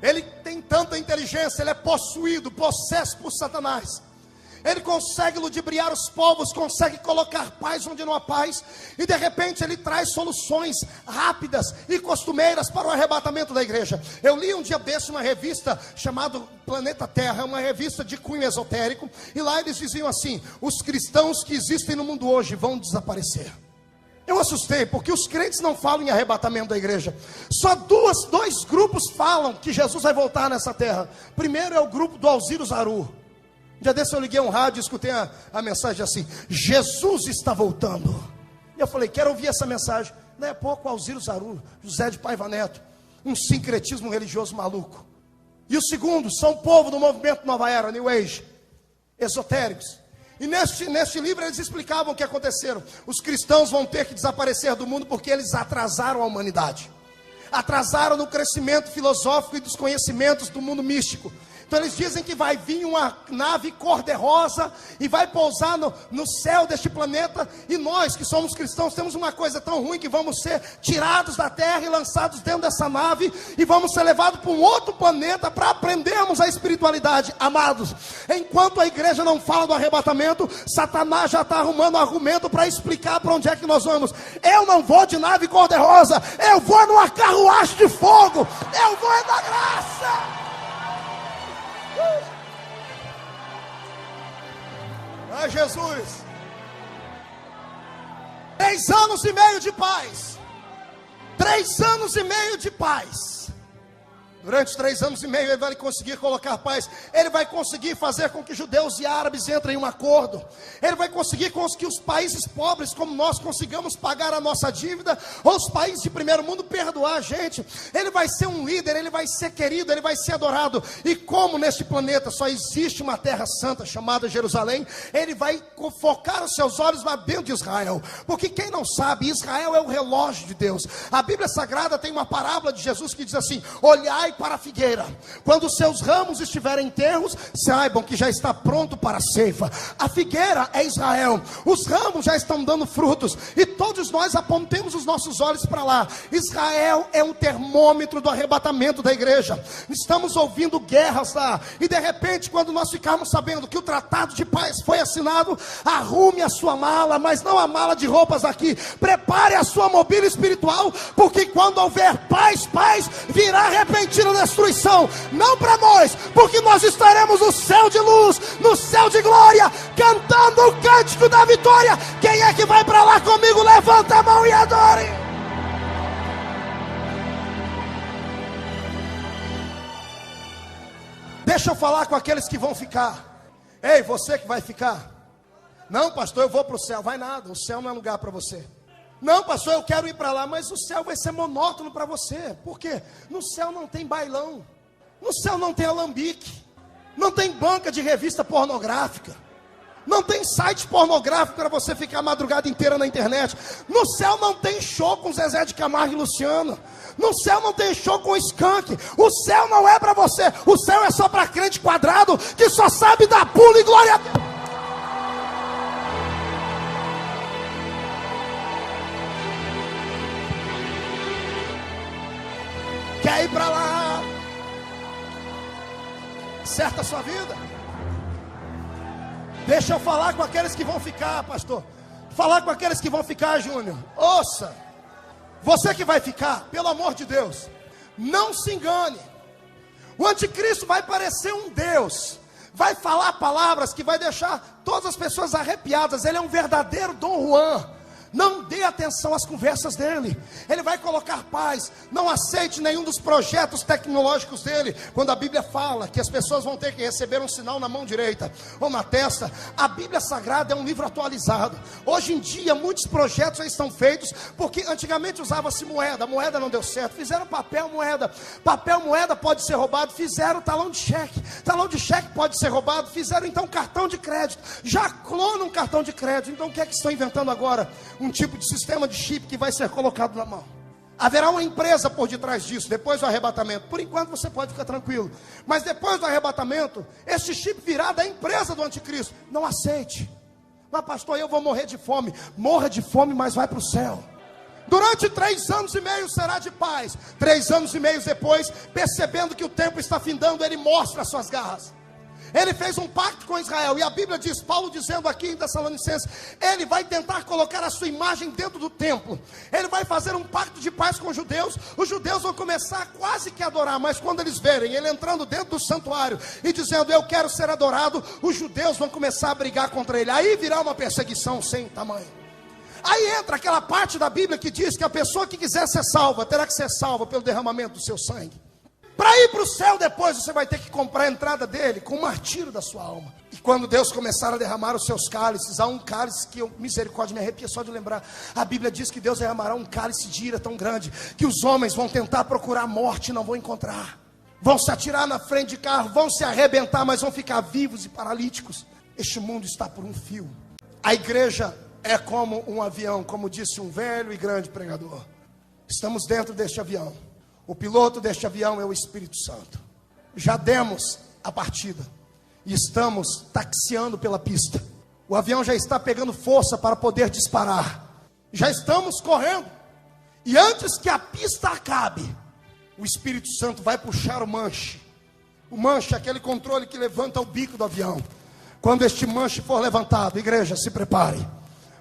Ele tem tanta inteligência, ele é possuído, possesso por Satanás. Ele consegue ludibriar os povos, consegue colocar paz onde não há paz, e de repente ele traz soluções rápidas e costumeiras para o arrebatamento da igreja. Eu li um dia desse uma revista chamada Planeta Terra, uma revista de cunho esotérico, e lá eles diziam assim: os cristãos que existem no mundo hoje vão desaparecer. Eu assustei, porque os crentes não falam em arrebatamento da igreja. Só dois grupos falam que Jesus vai voltar nessa terra. Primeiro é o grupo do Alziro Zaru. Um dia desse eu liguei um rádio e escutei a mensagem assim: Jesus está voltando. E eu falei, quero ouvir essa mensagem. Daí a pouco Alziro Zaru, José de Paiva Neto, um sincretismo religioso maluco. E o segundo, são povo do movimento Nova Era, New Age, esotéricos. E neste livro eles explicavam o que aconteceram. Os cristãos vão ter que desaparecer do mundo porque eles atrasaram a humanidade. Atrasaram no crescimento filosófico e dos conhecimentos do mundo místico. Então eles dizem que vai vir uma nave cor-de-rosa e vai pousar no céu deste planeta. E nós que somos cristãos temos uma coisa tão ruim, que vamos ser tirados da terra e lançados dentro dessa nave, e vamos ser levados para um outro planeta para aprendermos a espiritualidade. Amados, enquanto a igreja não fala do arrebatamento, Satanás já está arrumando argumento para explicar para onde é que nós vamos. Eu não vou de nave cor-de-rosa, eu vou numa carruagem de fogo, eu vou é da graça. Ah, Jesus, 3 anos e meio de paz. 3 anos e meio de paz. Durante 3 anos e meio ele vai conseguir colocar paz. Ele vai conseguir fazer com que judeus e árabes entrem em um acordo. Ele vai conseguir com que os países pobres como nós consigamos pagar a nossa dívida, ou os países de primeiro mundo perdoar a gente. Ele vai ser um líder, ele vai ser querido, ele vai ser adorado. E como neste planeta só existe uma terra santa chamada Jerusalém, ele vai focar os seus olhos na bênção de Israel. Porque quem não sabe, Israel é o relógio de Deus. A Bíblia Sagrada tem uma parábola de Jesus que diz assim: olhai para a figueira, quando os seus ramos estiverem enterros, saibam que já está pronto para a ceifa. A figueira é Israel, os ramos já estão dando frutos, e todos nós apontemos os nossos olhos para lá. Israel é um termômetro do arrebatamento da igreja. Estamos ouvindo guerras lá, e de repente, quando nós ficarmos sabendo que o tratado de paz foi assinado, arrume a sua mala, mas não a mala de roupas aqui, prepare a sua mobília espiritual, porque quando houver paz, virá repentina destruição, não para nós, porque nós estaremos no céu de luz, no céu de glória, cantando o cântico da vitória. Quem é que vai para lá comigo? Levanta a mão e adore. Deixa eu falar com aqueles que vão ficar. Ei, você que vai ficar. Não, pastor, eu vou para o céu. Vai nada, o céu não é lugar para você. Não, pastor, eu quero ir para lá, mas o céu vai ser monótono para você. Por quê? No céu não tem bailão, no céu não tem alambique, não tem banca de revista pornográfica, não tem site pornográfico para você ficar a madrugada inteira na internet. No céu não tem show com Zezé de Camargo e Luciano. No céu não tem show com Skank. O céu não é para você. O céu é só para crente quadrado que só sabe dar pulo e glória a Deus. Quer ir para lá? Certa a sua vida. Deixa eu falar com aqueles que vão ficar, pastor. Falar com aqueles que vão ficar, Júnior. Ouça, você que vai ficar, pelo amor de Deus, não se engane. O anticristo vai parecer um Deus, vai falar palavras que vai deixar todas as pessoas arrepiadas. Ele é um verdadeiro Dom Juan. Não dê atenção às conversas dele. Ele vai colocar paz. Não aceite nenhum dos projetos tecnológicos dele. Quando a Bíblia fala que as pessoas vão ter que receber um sinal na mão direita ou na testa, a Bíblia Sagrada é um livro atualizado. Hoje em dia muitos projetos já estão feitos, porque antigamente usava-se moeda. A moeda não deu certo, fizeram papel moeda. Papel moeda pode ser roubado, fizeram talão de cheque. Talão de cheque pode ser roubado, fizeram então cartão de crédito. Já clonam um cartão de crédito. Então o que é que estão inventando agora? Um tipo de sistema de chip que vai ser colocado na mão. Haverá uma empresa por detrás disso, depois do arrebatamento. Por enquanto você pode ficar tranquilo. Mas depois do arrebatamento, esse chip virá da empresa do anticristo. Não aceite. Mas pastor, eu vou morrer de fome. Morra de fome, mas vai para o céu. Durante 3 anos e meio será de paz. 3 anos e meio depois, percebendo que o tempo está findando, ele mostra as suas garras. Ele fez um pacto com Israel, e a Bíblia diz, Paulo dizendo aqui em Tessalonicenses, ele vai tentar colocar a sua imagem dentro do templo. Ele vai fazer um pacto de paz com os judeus vão começar quase que a adorar, mas quando eles verem ele entrando dentro do santuário e dizendo, eu quero ser adorado, os judeus vão começar a brigar contra ele. Aí virá uma perseguição sem tamanho. Aí entra aquela parte da Bíblia que diz que a pessoa que quiser ser salva, terá que ser salva pelo derramamento do seu sangue. Para ir para o céu depois, você vai ter que comprar a entrada dele com o martírio da sua alma. E quando Deus começar a derramar os seus cálices, há um cálice que misericórdia, me arrepia só de lembrar. A Bíblia diz que Deus derramará um cálice de ira tão grande, que os homens vão tentar procurar a morte e não vão encontrar. Vão se atirar na frente de carro, vão se arrebentar, mas vão ficar vivos e paralíticos. Este mundo está por um fio. A igreja é como um avião, como disse um velho e grande pregador. Estamos dentro deste avião. O piloto deste avião é o Espírito Santo. Já demos a partida e estamos taxiando pela pista. O avião já está pegando força para poder disparar. Já estamos correndo. E antes que a pista acabe, o Espírito Santo vai puxar o manche. O manche é aquele controle que levanta o bico do avião. Quando este manche for levantado, igreja, se prepare,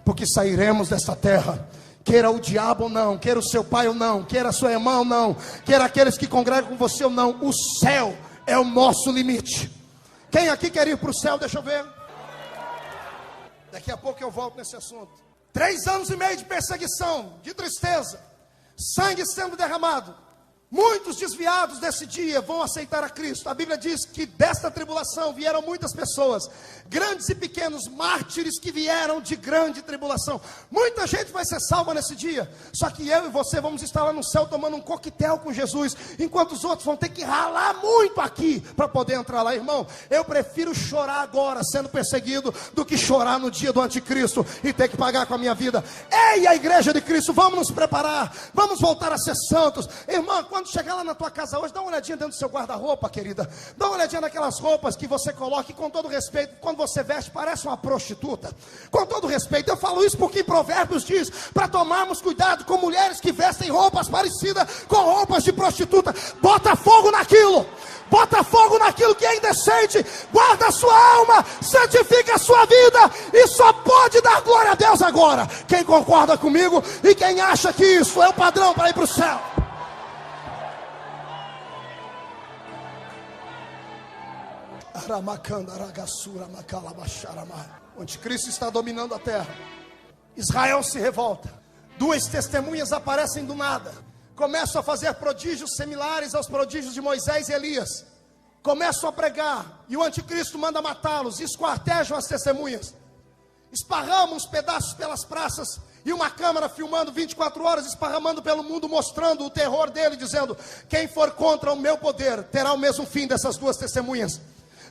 porque sairemos desta terra. Queira o diabo ou não, queira o seu pai ou não, queira a sua irmã ou não, queira aqueles que congregam com você ou não, o céu é o nosso limite. Quem aqui quer ir para o céu? Deixa eu ver. Daqui a pouco eu volto nesse assunto. 3 anos e meio de perseguição, de tristeza, sangue sendo derramado. Muitos desviados desse dia vão aceitar a Cristo. A Bíblia diz que desta tribulação vieram muitas pessoas, grandes e pequenos, mártires que vieram de grande tribulação. Muita gente vai ser salva nesse dia. Só que eu e você vamos estar lá no céu tomando um coquetel com Jesus, enquanto os outros vão ter que ralar muito aqui para poder entrar lá. Irmão, eu prefiro chorar agora sendo perseguido do que chorar no dia do anticristo e ter que pagar com a minha vida. Ei, a igreja de Cristo, vamos nos preparar, vamos voltar a ser santos. Irmão, quando chegar lá na tua casa hoje, dá uma olhadinha dentro do seu guarda-roupa, querida. Dá uma olhadinha naquelas roupas que você coloca e, com todo respeito, quando você veste, parece uma prostituta. Com todo respeito, eu falo isso porque em Provérbios diz para tomarmos cuidado com mulheres que vestem roupas parecidas com roupas de prostituta. Bota fogo naquilo. Bota fogo naquilo que é indecente. Guarda a sua alma, santifica a sua vida, e só pode dar glória a Deus agora quem concorda comigo e quem acha que isso é o padrão para ir para o céu. O anticristo está dominando a terra. Israel se revolta. 2 testemunhas aparecem do nada, começam a fazer prodígios similares aos prodígios de Moisés e Elias. Começam a pregar, e o anticristo manda matá-los. Esquartejam as testemunhas, esparramam os pedaços pelas praças, e uma câmera filmando 24 horas, esparramando pelo mundo, mostrando o terror dele, dizendo: quem for contra o meu poder terá o mesmo fim dessas 2 testemunhas.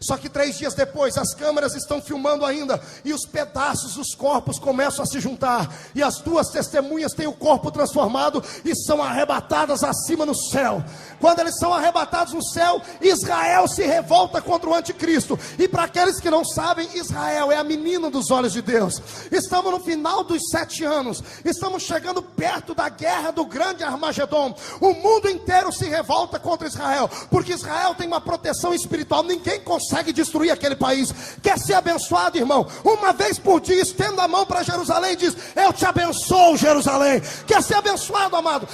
Só que 3 dias depois, as câmeras estão filmando ainda, e os pedaços, os corpos começam a se juntar, e as 2 testemunhas têm o corpo transformado e são arrebatadas acima no céu. Quando eles são arrebatados no céu, Israel se revolta contra o anticristo. E para aqueles que não sabem, Israel é a menina dos olhos de Deus. Estamos no final dos 7 anos, estamos chegando perto da guerra do grande Armagedon. O mundo inteiro se revolta contra Israel, porque Israel tem uma proteção espiritual. Ninguém consegue destruir aquele país. Quer ser abençoado, irmão? Uma vez por dia, estenda a mão para Jerusalém e diz: eu te abençoo, Jerusalém. Quer ser abençoado, amado?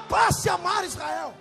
Passe a amar Israel.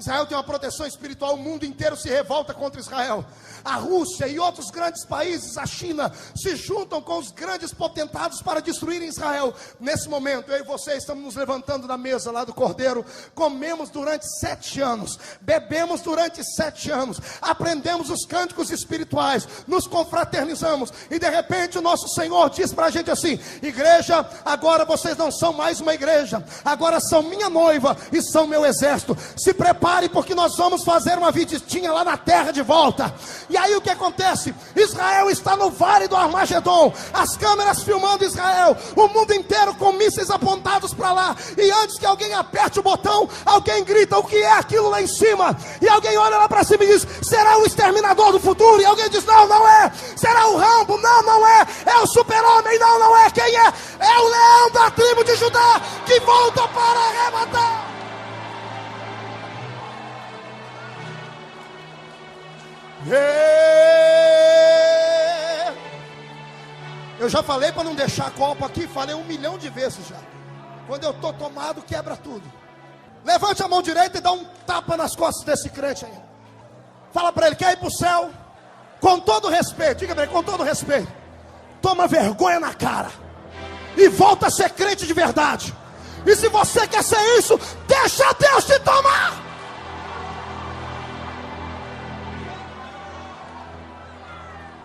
Israel tem uma proteção espiritual, o mundo inteiro se revolta contra Israel. A Rússia e outros grandes países, a China, se juntam com os grandes potentados para destruírem Israel. Nesse momento, eu e você estamos nos levantando da mesa lá do Cordeiro, comemos durante 7 anos, bebemos durante 7 anos, aprendemos os cânticos espirituais, nos confraternizamos, e de repente o nosso Senhor diz para a gente assim: igreja, agora vocês não são mais uma igreja, agora são minha noiva e são meu exército. Se prepare, porque nós vamos fazer uma visitinha lá na terra de volta. E aí o que acontece? Israel está no vale do Armagedon, as câmeras filmando Israel, o mundo inteiro com mísseis apontados para lá, e antes que alguém aperte o botão, alguém grita: o que é aquilo lá em cima? E alguém olha lá para cima e diz: será o exterminador do futuro? E alguém diz: não, não é. Será o Rambo? Não, não é. É o super-homem? Não, não é. Quem é? É o leão da tribo de Judá, que volta para arrebatar. Eu já falei para não deixar copo aqui, falei 1 milhão de vezes já. Quando eu estou tomado, quebra tudo. Levante a mão direita e dá um tapa nas costas desse crente aí. Fala para ele: quer ir para o céu? Com todo respeito, diga para ele, com todo respeito, toma vergonha na cara e volta a ser crente de verdade. E se você quer ser isso, deixa Deus te tomar.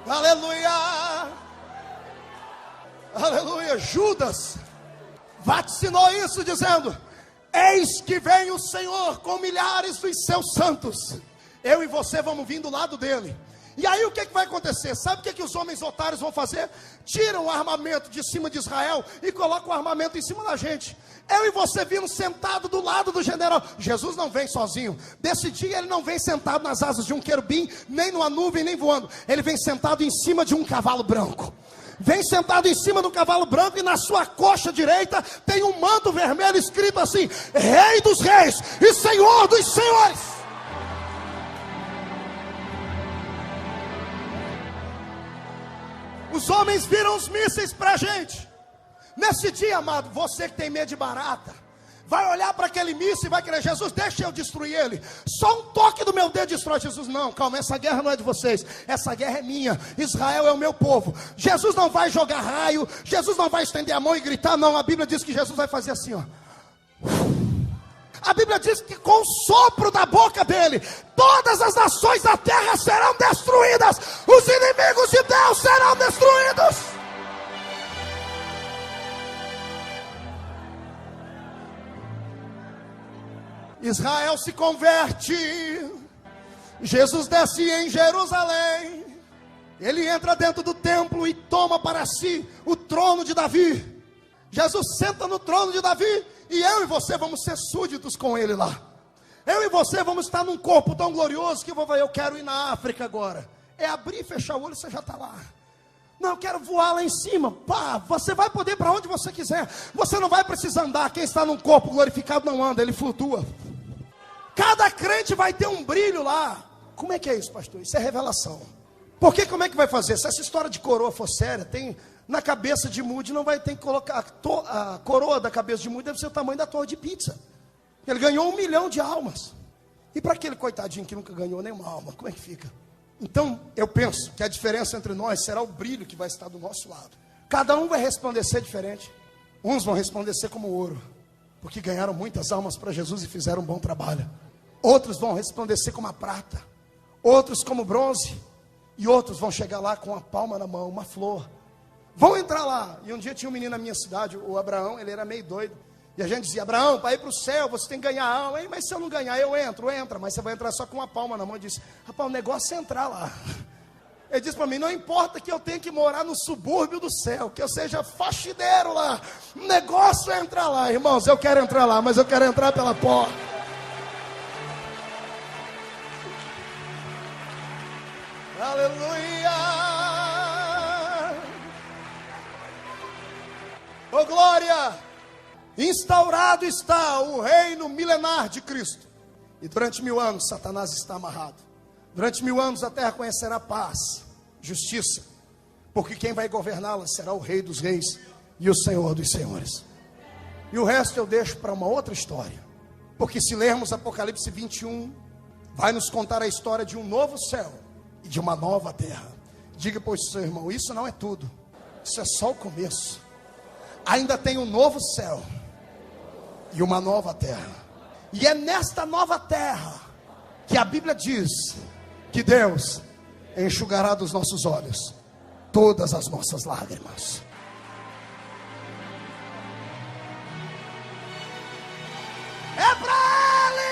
Aleluia, aleluia. Judas vaticinou isso dizendo: eis que vem o Senhor com milhares dos seus santos. Eu e você vamos vir do lado dele. E aí o que vai acontecer? Sabe o que os homens otários vão fazer? Tiram o armamento de cima de Israel e colocam o armamento em cima da gente. Eu e você vindo sentado do lado do general. Jesus não vem sozinho. Desse dia ele não vem sentado nas asas de um querubim, nem numa nuvem, nem voando. Ele vem sentado em cima de um cavalo branco. Vem sentado em cima do cavalo branco, e na sua coxa direita tem um manto vermelho escrito assim: Rei dos Reis e Senhor dos Senhores. Os homens viram os mísseis para a gente. Nesse dia, amado, você que tem medo de barata, vai olhar para aquele míssil e vai querer: Jesus, deixa eu destruir ele. Só um toque do meu dedo destrói. Jesus: não, calma, essa guerra não é de vocês, essa guerra é minha. Israel é o meu povo. Jesus não vai jogar raio, Jesus não vai estender a mão e gritar, não. A Bíblia diz que Jesus vai fazer assim, ó. A Bíblia diz que com o sopro da boca dele, todas as nações da terra serão destruídas. Os inimigos de Deus serão destruídos. Israel se converte. Jesus desce em Jerusalém. Ele entra dentro do templo e toma para si o trono de Davi. Jesus senta no trono de Davi, e eu e você vamos ser súditos com ele lá. Eu e você vamos estar num corpo tão glorioso que eu quero ir na África agora. É abrir e fechar o olho e você já está lá. Não, eu quero voar lá em cima. Pá, você vai poder para onde você quiser. Você não vai precisar andar. Quem está num corpo glorificado não anda, ele flutua. Cada crente vai ter um brilho lá. Como é que é isso, pastor? Isso é revelação. Porque como é que vai fazer? Se essa história de coroa for séria, tem na cabeça de Moody, não vai ter que colocar a coroa da cabeça de Moody deve ser o tamanho da torre de pizza. Ele ganhou 1 milhão de almas. E para aquele coitadinho que nunca ganhou nenhuma alma, como é que fica? Então, eu penso que a diferença entre nós será o brilho que vai estar do nosso lado. Cada um vai resplandecer diferente. Uns vão resplandecer como ouro, porque ganharam muitas almas para Jesus e fizeram um bom trabalho. Outros vão resplandecer como a prata. Outros como bronze. E outros vão chegar lá com a palma na mão, uma flor. Vão entrar lá. E um dia tinha um menino na minha cidade, o Abraão, ele era meio doido. E a gente dizia: Abraão, para ir para o céu, você tem que ganhar alma. Mas se eu não ganhar, eu entro, entra. Mas você vai entrar só com uma palma na mão. Eu disse: rapaz, o negócio é entrar lá. Ele disse para mim: não importa que eu tenha que morar no subúrbio do céu, que eu seja faxineiro lá. O negócio é entrar lá. Irmãos, eu quero entrar lá, mas eu quero entrar pela porta. Aleluia! Oh glória! Instaurado está o reino milenar de Cristo. E durante 1000 anos Satanás está amarrado. Durante 1000 anos a terra conhecerá paz, justiça. Porque quem vai governá-la será o Rei dos Reis e o Senhor dos Senhores. E o resto eu deixo para uma outra história. Porque se lermos Apocalipse 21, vai nos contar a história de um novo céu e de uma nova terra. Diga para o seu irmão, isso não é tudo, isso é só o começo. Ainda tem um novo céu e uma nova terra. E é nesta nova terra que a Bíblia diz que Deus enxugará dos nossos olhos todas as nossas lágrimas. É para Ele!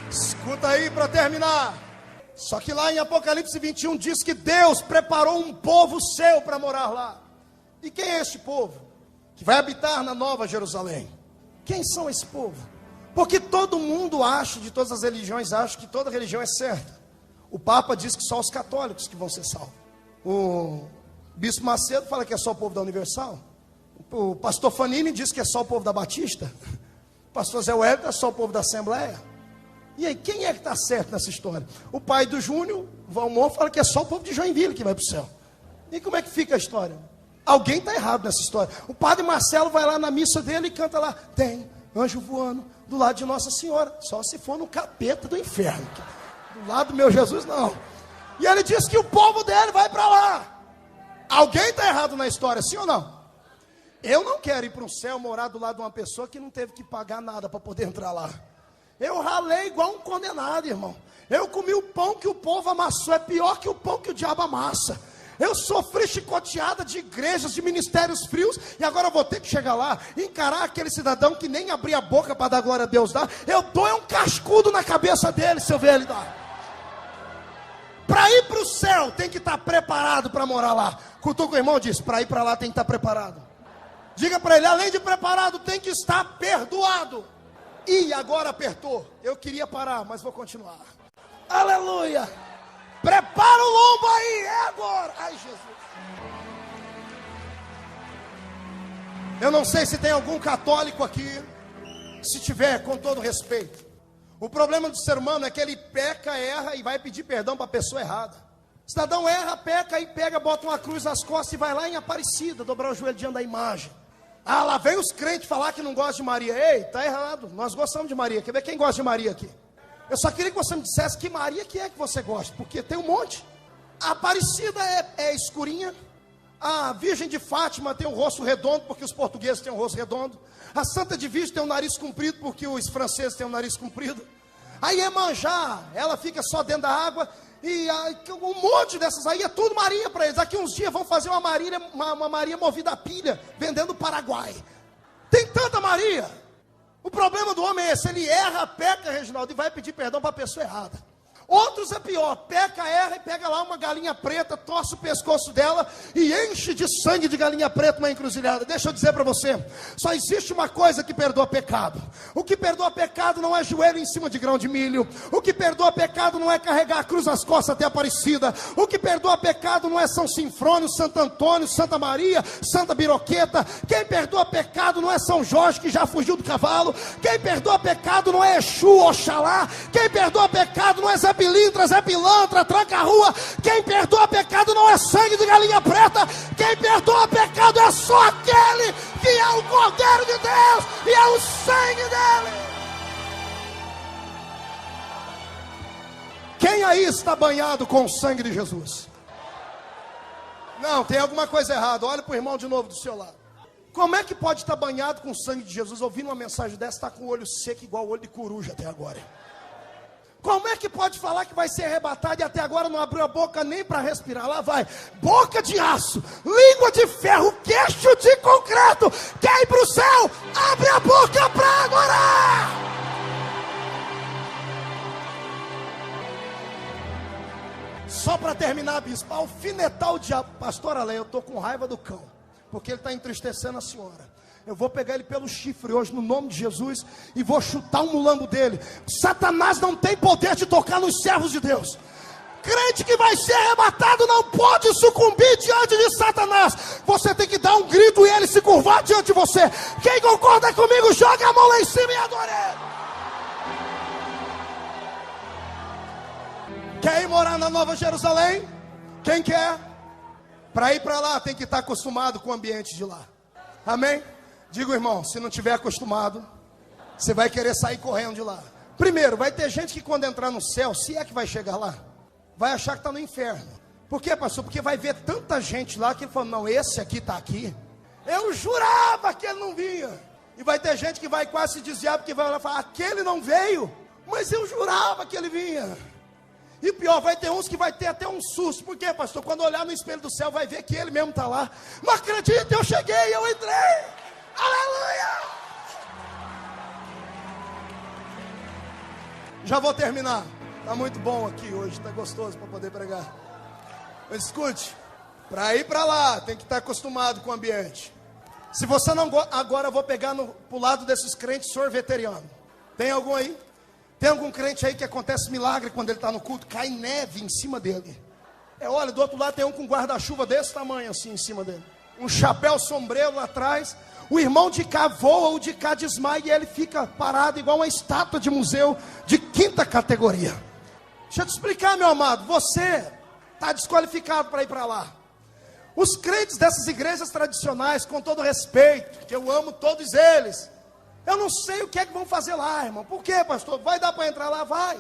Escuta aí para terminar. Só que lá em Apocalipse 21 diz que Deus preparou um povo seu para morar lá. E quem é esse povo? Que vai habitar na Nova Jerusalém. Quem são esse povo? Porque todo mundo acha, de todas as religiões, acha que toda religião é certa. O Papa diz que só os católicos que vão ser salvos. O Bispo Macedo fala que é só o povo da Universal. O pastor Fanini diz que é só o povo da Batista. O pastor Zé Wellington é só o povo da Assembleia. E aí, quem é que está certo nessa história? O pai do Júnior, Valmor, fala que é só o povo de Joinville que vai para o céu. E como é que fica a história? Alguém está errado nessa história. O padre Marcelo vai lá na missa dele e canta lá: tem anjo voando do lado de Nossa Senhora. Só se for no capeta do inferno. Do lado do meu Jesus, não. E ele diz que o povo dele vai para lá. Alguém está errado na história, sim ou não? Eu não quero ir para um céu morar do lado de uma pessoa que não teve que pagar nada para poder entrar lá. Eu ralei igual um condenado, irmão. Eu comi o pão que o povo amassou. É pior que o pão que o diabo amassa. Eu sofri chicoteada de igrejas, de ministérios frios. E agora eu vou ter que chegar lá, encarar aquele cidadão que nem abria a boca para dar glória a Deus dá. Eu dou um cascudo na cabeça dele, se eu ver ele dar. Para ir para o céu tem que estar preparado para morar lá. Cutuca o irmão, diz: para ir para lá tem que estar preparado. Diga para ele, além de preparado, tem que estar perdoado. E agora apertou. Eu queria parar, mas vou continuar. Aleluia. Prepara o lombo aí, é agora. Ai, Jesus. Eu não sei se tem algum católico aqui. Se tiver, com todo respeito. O problema do ser humano é que ele peca, erra e vai pedir perdão para a pessoa errada. O cidadão erra, peca e pega, bota uma cruz nas costas e vai lá em Aparecida, dobrar o joelho diante da imagem. Ah, lá vem os crentes falar que não gostam de Maria. Ei, tá errado, nós gostamos de Maria. Quer ver quem gosta de Maria aqui? Eu só queria que você me dissesse que Maria que é que você gosta, porque tem um monte. A Aparecida é escurinha. A Virgem de Fátima tem um rosto redondo, porque os portugueses têm um rosto redondo. A Santa de Virgem tem um nariz comprido, porque os franceses têm um nariz comprido. A Iemanjá, ela fica só dentro da água. E um monte dessas aí é tudo Maria para eles. Daqui uns dias vão fazer uma Maria movida a pilha, vendendo no Paraguai. Tem tanta Maria. O problema do homem é esse: ele erra, peca, Reginaldo, e vai pedir perdão para a pessoa errada. Outros é pior: peca, erra e pega lá uma galinha preta, torce o pescoço dela e enche de sangue de galinha preta uma encruzilhada. Deixa eu dizer para você, só existe uma coisa que perdoa pecado. O que perdoa pecado não é joelho em cima de grão de milho. O que perdoa pecado não é carregar a cruz nas costas até Aparecida. O que perdoa pecado não é São Sinfrônio, Santo Antônio, Santa Maria, Santa Biroqueta. Quem perdoa pecado não é São Jorge, que já fugiu do cavalo. Quem perdoa pecado não é Exu, Oxalá. Quem perdoa pecado não é Zé Pilintra, Zé Pilantra, tranca a rua. Quem perdoa pecado não é sangue de galinha preta. Quem perdoa pecado é só aquele que é o Cordeiro de Deus e é o sangue dele. Quem aí está banhado com o sangue de Jesus? Não, tem alguma coisa errada. Olha para o irmão de novo do seu lado. Como é que pode estar banhado com o sangue de Jesus? Ouvindo uma mensagem dessa, está com o olho seco igual o olho de coruja até agora. Como é que pode falar que vai ser arrebatado e até agora não abriu a boca nem para respirar? Lá vai, boca de aço, língua de ferro, queixo de concreto. Quer ir para o céu? Abre a boca para adorar. Só para terminar, bispo, alfinetar o diabo. Pastora Leia, eu estou com raiva do cão, porque ele está entristecendo a senhora. Eu vou pegar ele pelo chifre hoje, no nome de Jesus, e vou chutar um mulambo dele. Satanás não tem poder de tocar nos servos de Deus. Crente que vai ser arrebatado não pode sucumbir diante de Satanás. Você tem que dar um grito e ele se curvar diante de você. Quem concorda comigo, joga a mão lá em cima e adore ele. Quer ir morar na Nova Jerusalém? Quem quer? Para ir para lá tem que estar acostumado com o ambiente de lá. Amém? Digo, irmão, se não tiver acostumado, você vai querer sair correndo de lá. Primeiro, vai ter gente que quando entrar no céu, se é que vai chegar lá, vai achar que está no inferno. Por quê, pastor? Porque vai ver tanta gente lá que ele falou, não, esse aqui está aqui. Eu jurava que ele não vinha. E vai ter gente que vai quase se desviar, porque vai olhar e falar, aquele não veio, mas eu jurava que ele vinha. E pior, vai ter uns que vai ter até um susto. Por quê, pastor? Quando olhar no espelho do céu, vai ver que ele mesmo está lá. Não acredito, eu cheguei, eu entrei. Aleluia! Já vou terminar. Está muito bom aqui hoje, está gostoso para poder pregar. Mas escute, para ir para lá, tem que estar acostumado com o ambiente. Se você não... Agora eu vou pegar pro lado desses crentes sorveterianos. Tem algum aí? Tem algum crente aí que acontece milagre quando ele está no culto? Cai neve em cima dele. Olha, do outro lado tem um com guarda-chuva desse tamanho assim em cima dele. Um chapéu sombreiro lá atrás. O irmão de cá voa, o de cá desmaia e ele fica parado igual uma estátua de museu de 5ª categoria. Deixa eu te explicar, meu amado. Você está desqualificado para ir para lá. Os crentes dessas igrejas tradicionais, com todo respeito, que eu amo todos eles, eu não sei o que é que vão fazer lá, irmão. Por quê, pastor? Vai dar para entrar lá? Vai.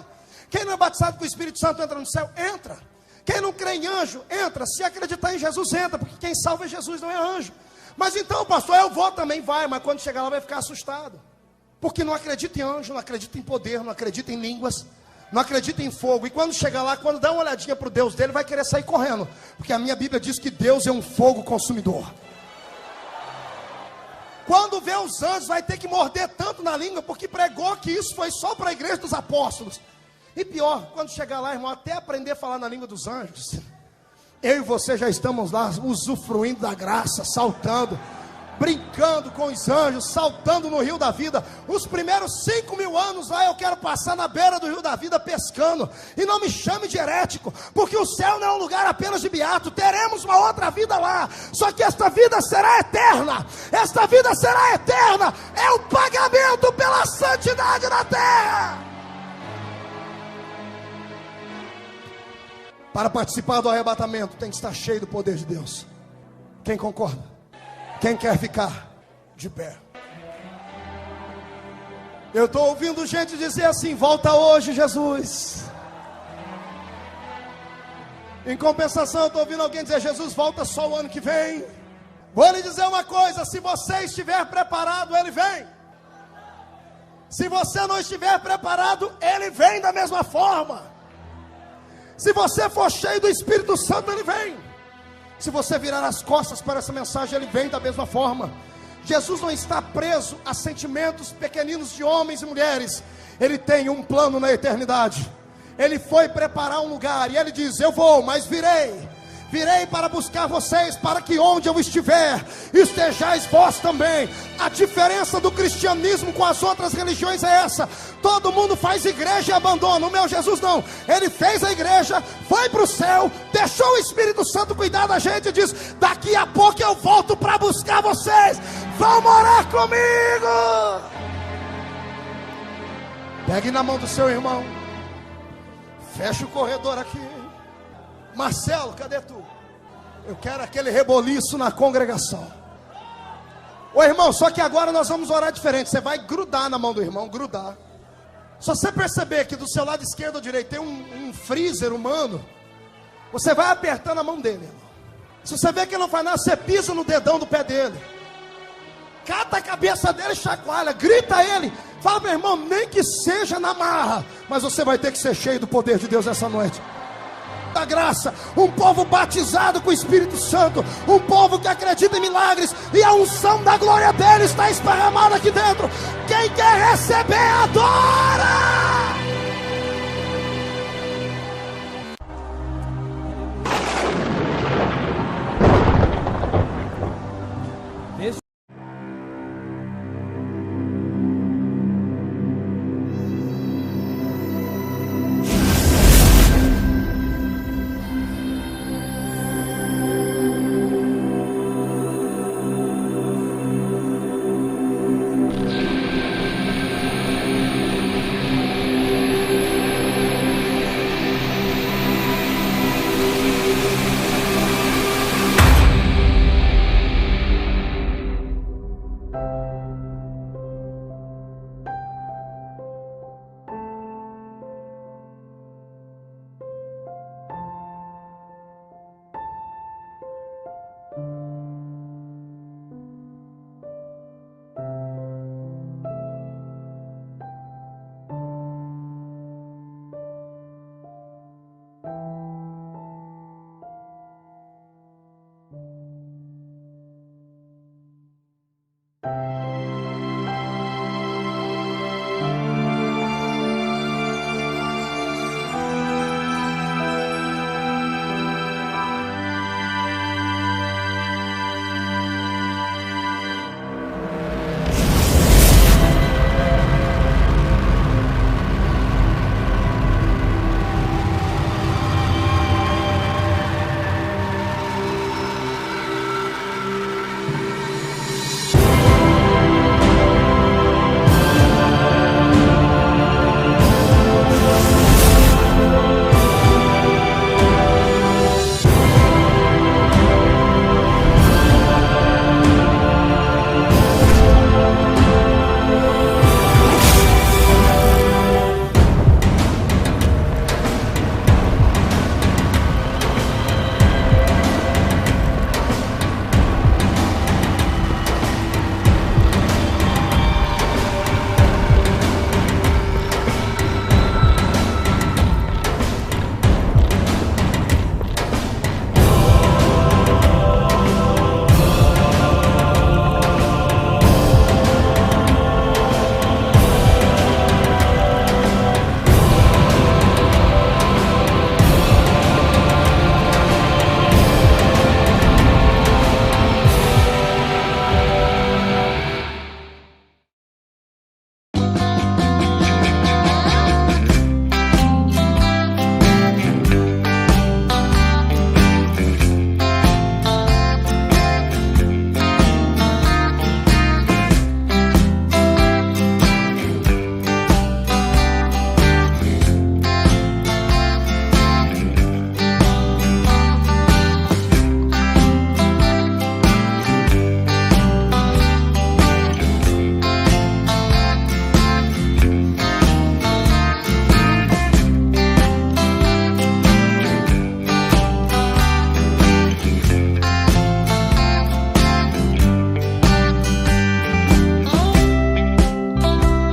Quem não é batizado com o Espírito Santo entra no céu? Entra. Quem não crê em anjo? Entra. Se acreditar em Jesus, entra. Porque quem salva é Jesus, não é anjo. Mas então, pastor, eu vou também, vai. Mas quando chegar lá vai ficar assustado. Porque não acredita em anjo, não acredita em poder, não acredita em línguas, não acredita em fogo. E quando chegar lá, quando dá uma olhadinha para o Deus dele, vai querer sair correndo. Porque a minha Bíblia diz que Deus é um fogo consumidor. Quando vê os anjos, vai ter que morder tanto na língua, porque pregou que isso foi só para a igreja dos apóstolos. E pior, quando chegar lá, irmão, até aprender a falar na língua dos anjos, eu e você já estamos lá, usufruindo da graça, saltando, brincando com os anjos, saltando no rio da vida. Os primeiros 5.000 anos lá eu quero passar na beira do rio da vida pescando. E não me chame de herético, porque o céu não é um lugar apenas de beato. Teremos uma outra vida lá, só que esta vida será eterna. Esta vida será eterna. É o pagamento pela santidade na terra. Para participar do arrebatamento tem que estar cheio do poder de Deus. Quem concorda? Quem quer ficar de pé? Eu estou ouvindo gente dizer assim, volta hoje, Jesus. Em compensação, eu estou ouvindo alguém dizer, Jesus, volta só o ano que vem. Vou lhe dizer uma coisa, se você estiver preparado, Ele vem. Se você não estiver preparado, Ele vem da mesma forma. Se você for cheio do Espírito Santo, Ele vem. Se você virar as costas para essa mensagem, Ele vem da mesma forma. Jesus não está preso a sentimentos pequeninos de homens e mulheres. Ele tem um plano na eternidade. Ele foi preparar um lugar e Ele diz, eu vou, mas virei. Virei para buscar vocês, para que onde eu estiver, estejais vós também. A diferença do cristianismo com as outras religiões é essa. Todo mundo faz igreja e abandona. O meu Jesus não. Ele fez a igreja, foi para o céu, deixou o Espírito Santo cuidar da gente e diz, daqui a pouco eu volto para buscar vocês. Vão morar comigo. Pegue na mão do seu irmão. Fecha o corredor aqui. Marcelo, cadê tu? Eu quero aquele reboliço na congregação. Ô irmão, só que agora nós vamos orar diferente. Você vai grudar na mão do irmão, grudar. Se você perceber que do seu lado esquerdo ou direito tem um freezer humano, você vai apertando a mão dele, irmão. Se você vê que ele não faz nada, você pisa no dedão do pé dele. Cata a cabeça dele, chacoalha, grita a ele. Fala para o irmão, nem que seja na marra, mas você vai ter que ser cheio do poder de Deus essa noite. Da graça, um povo batizado com o Espírito Santo, um povo que acredita em milagres, e a unção da glória dele está esparramada aqui dentro. Quem quer receber, adora!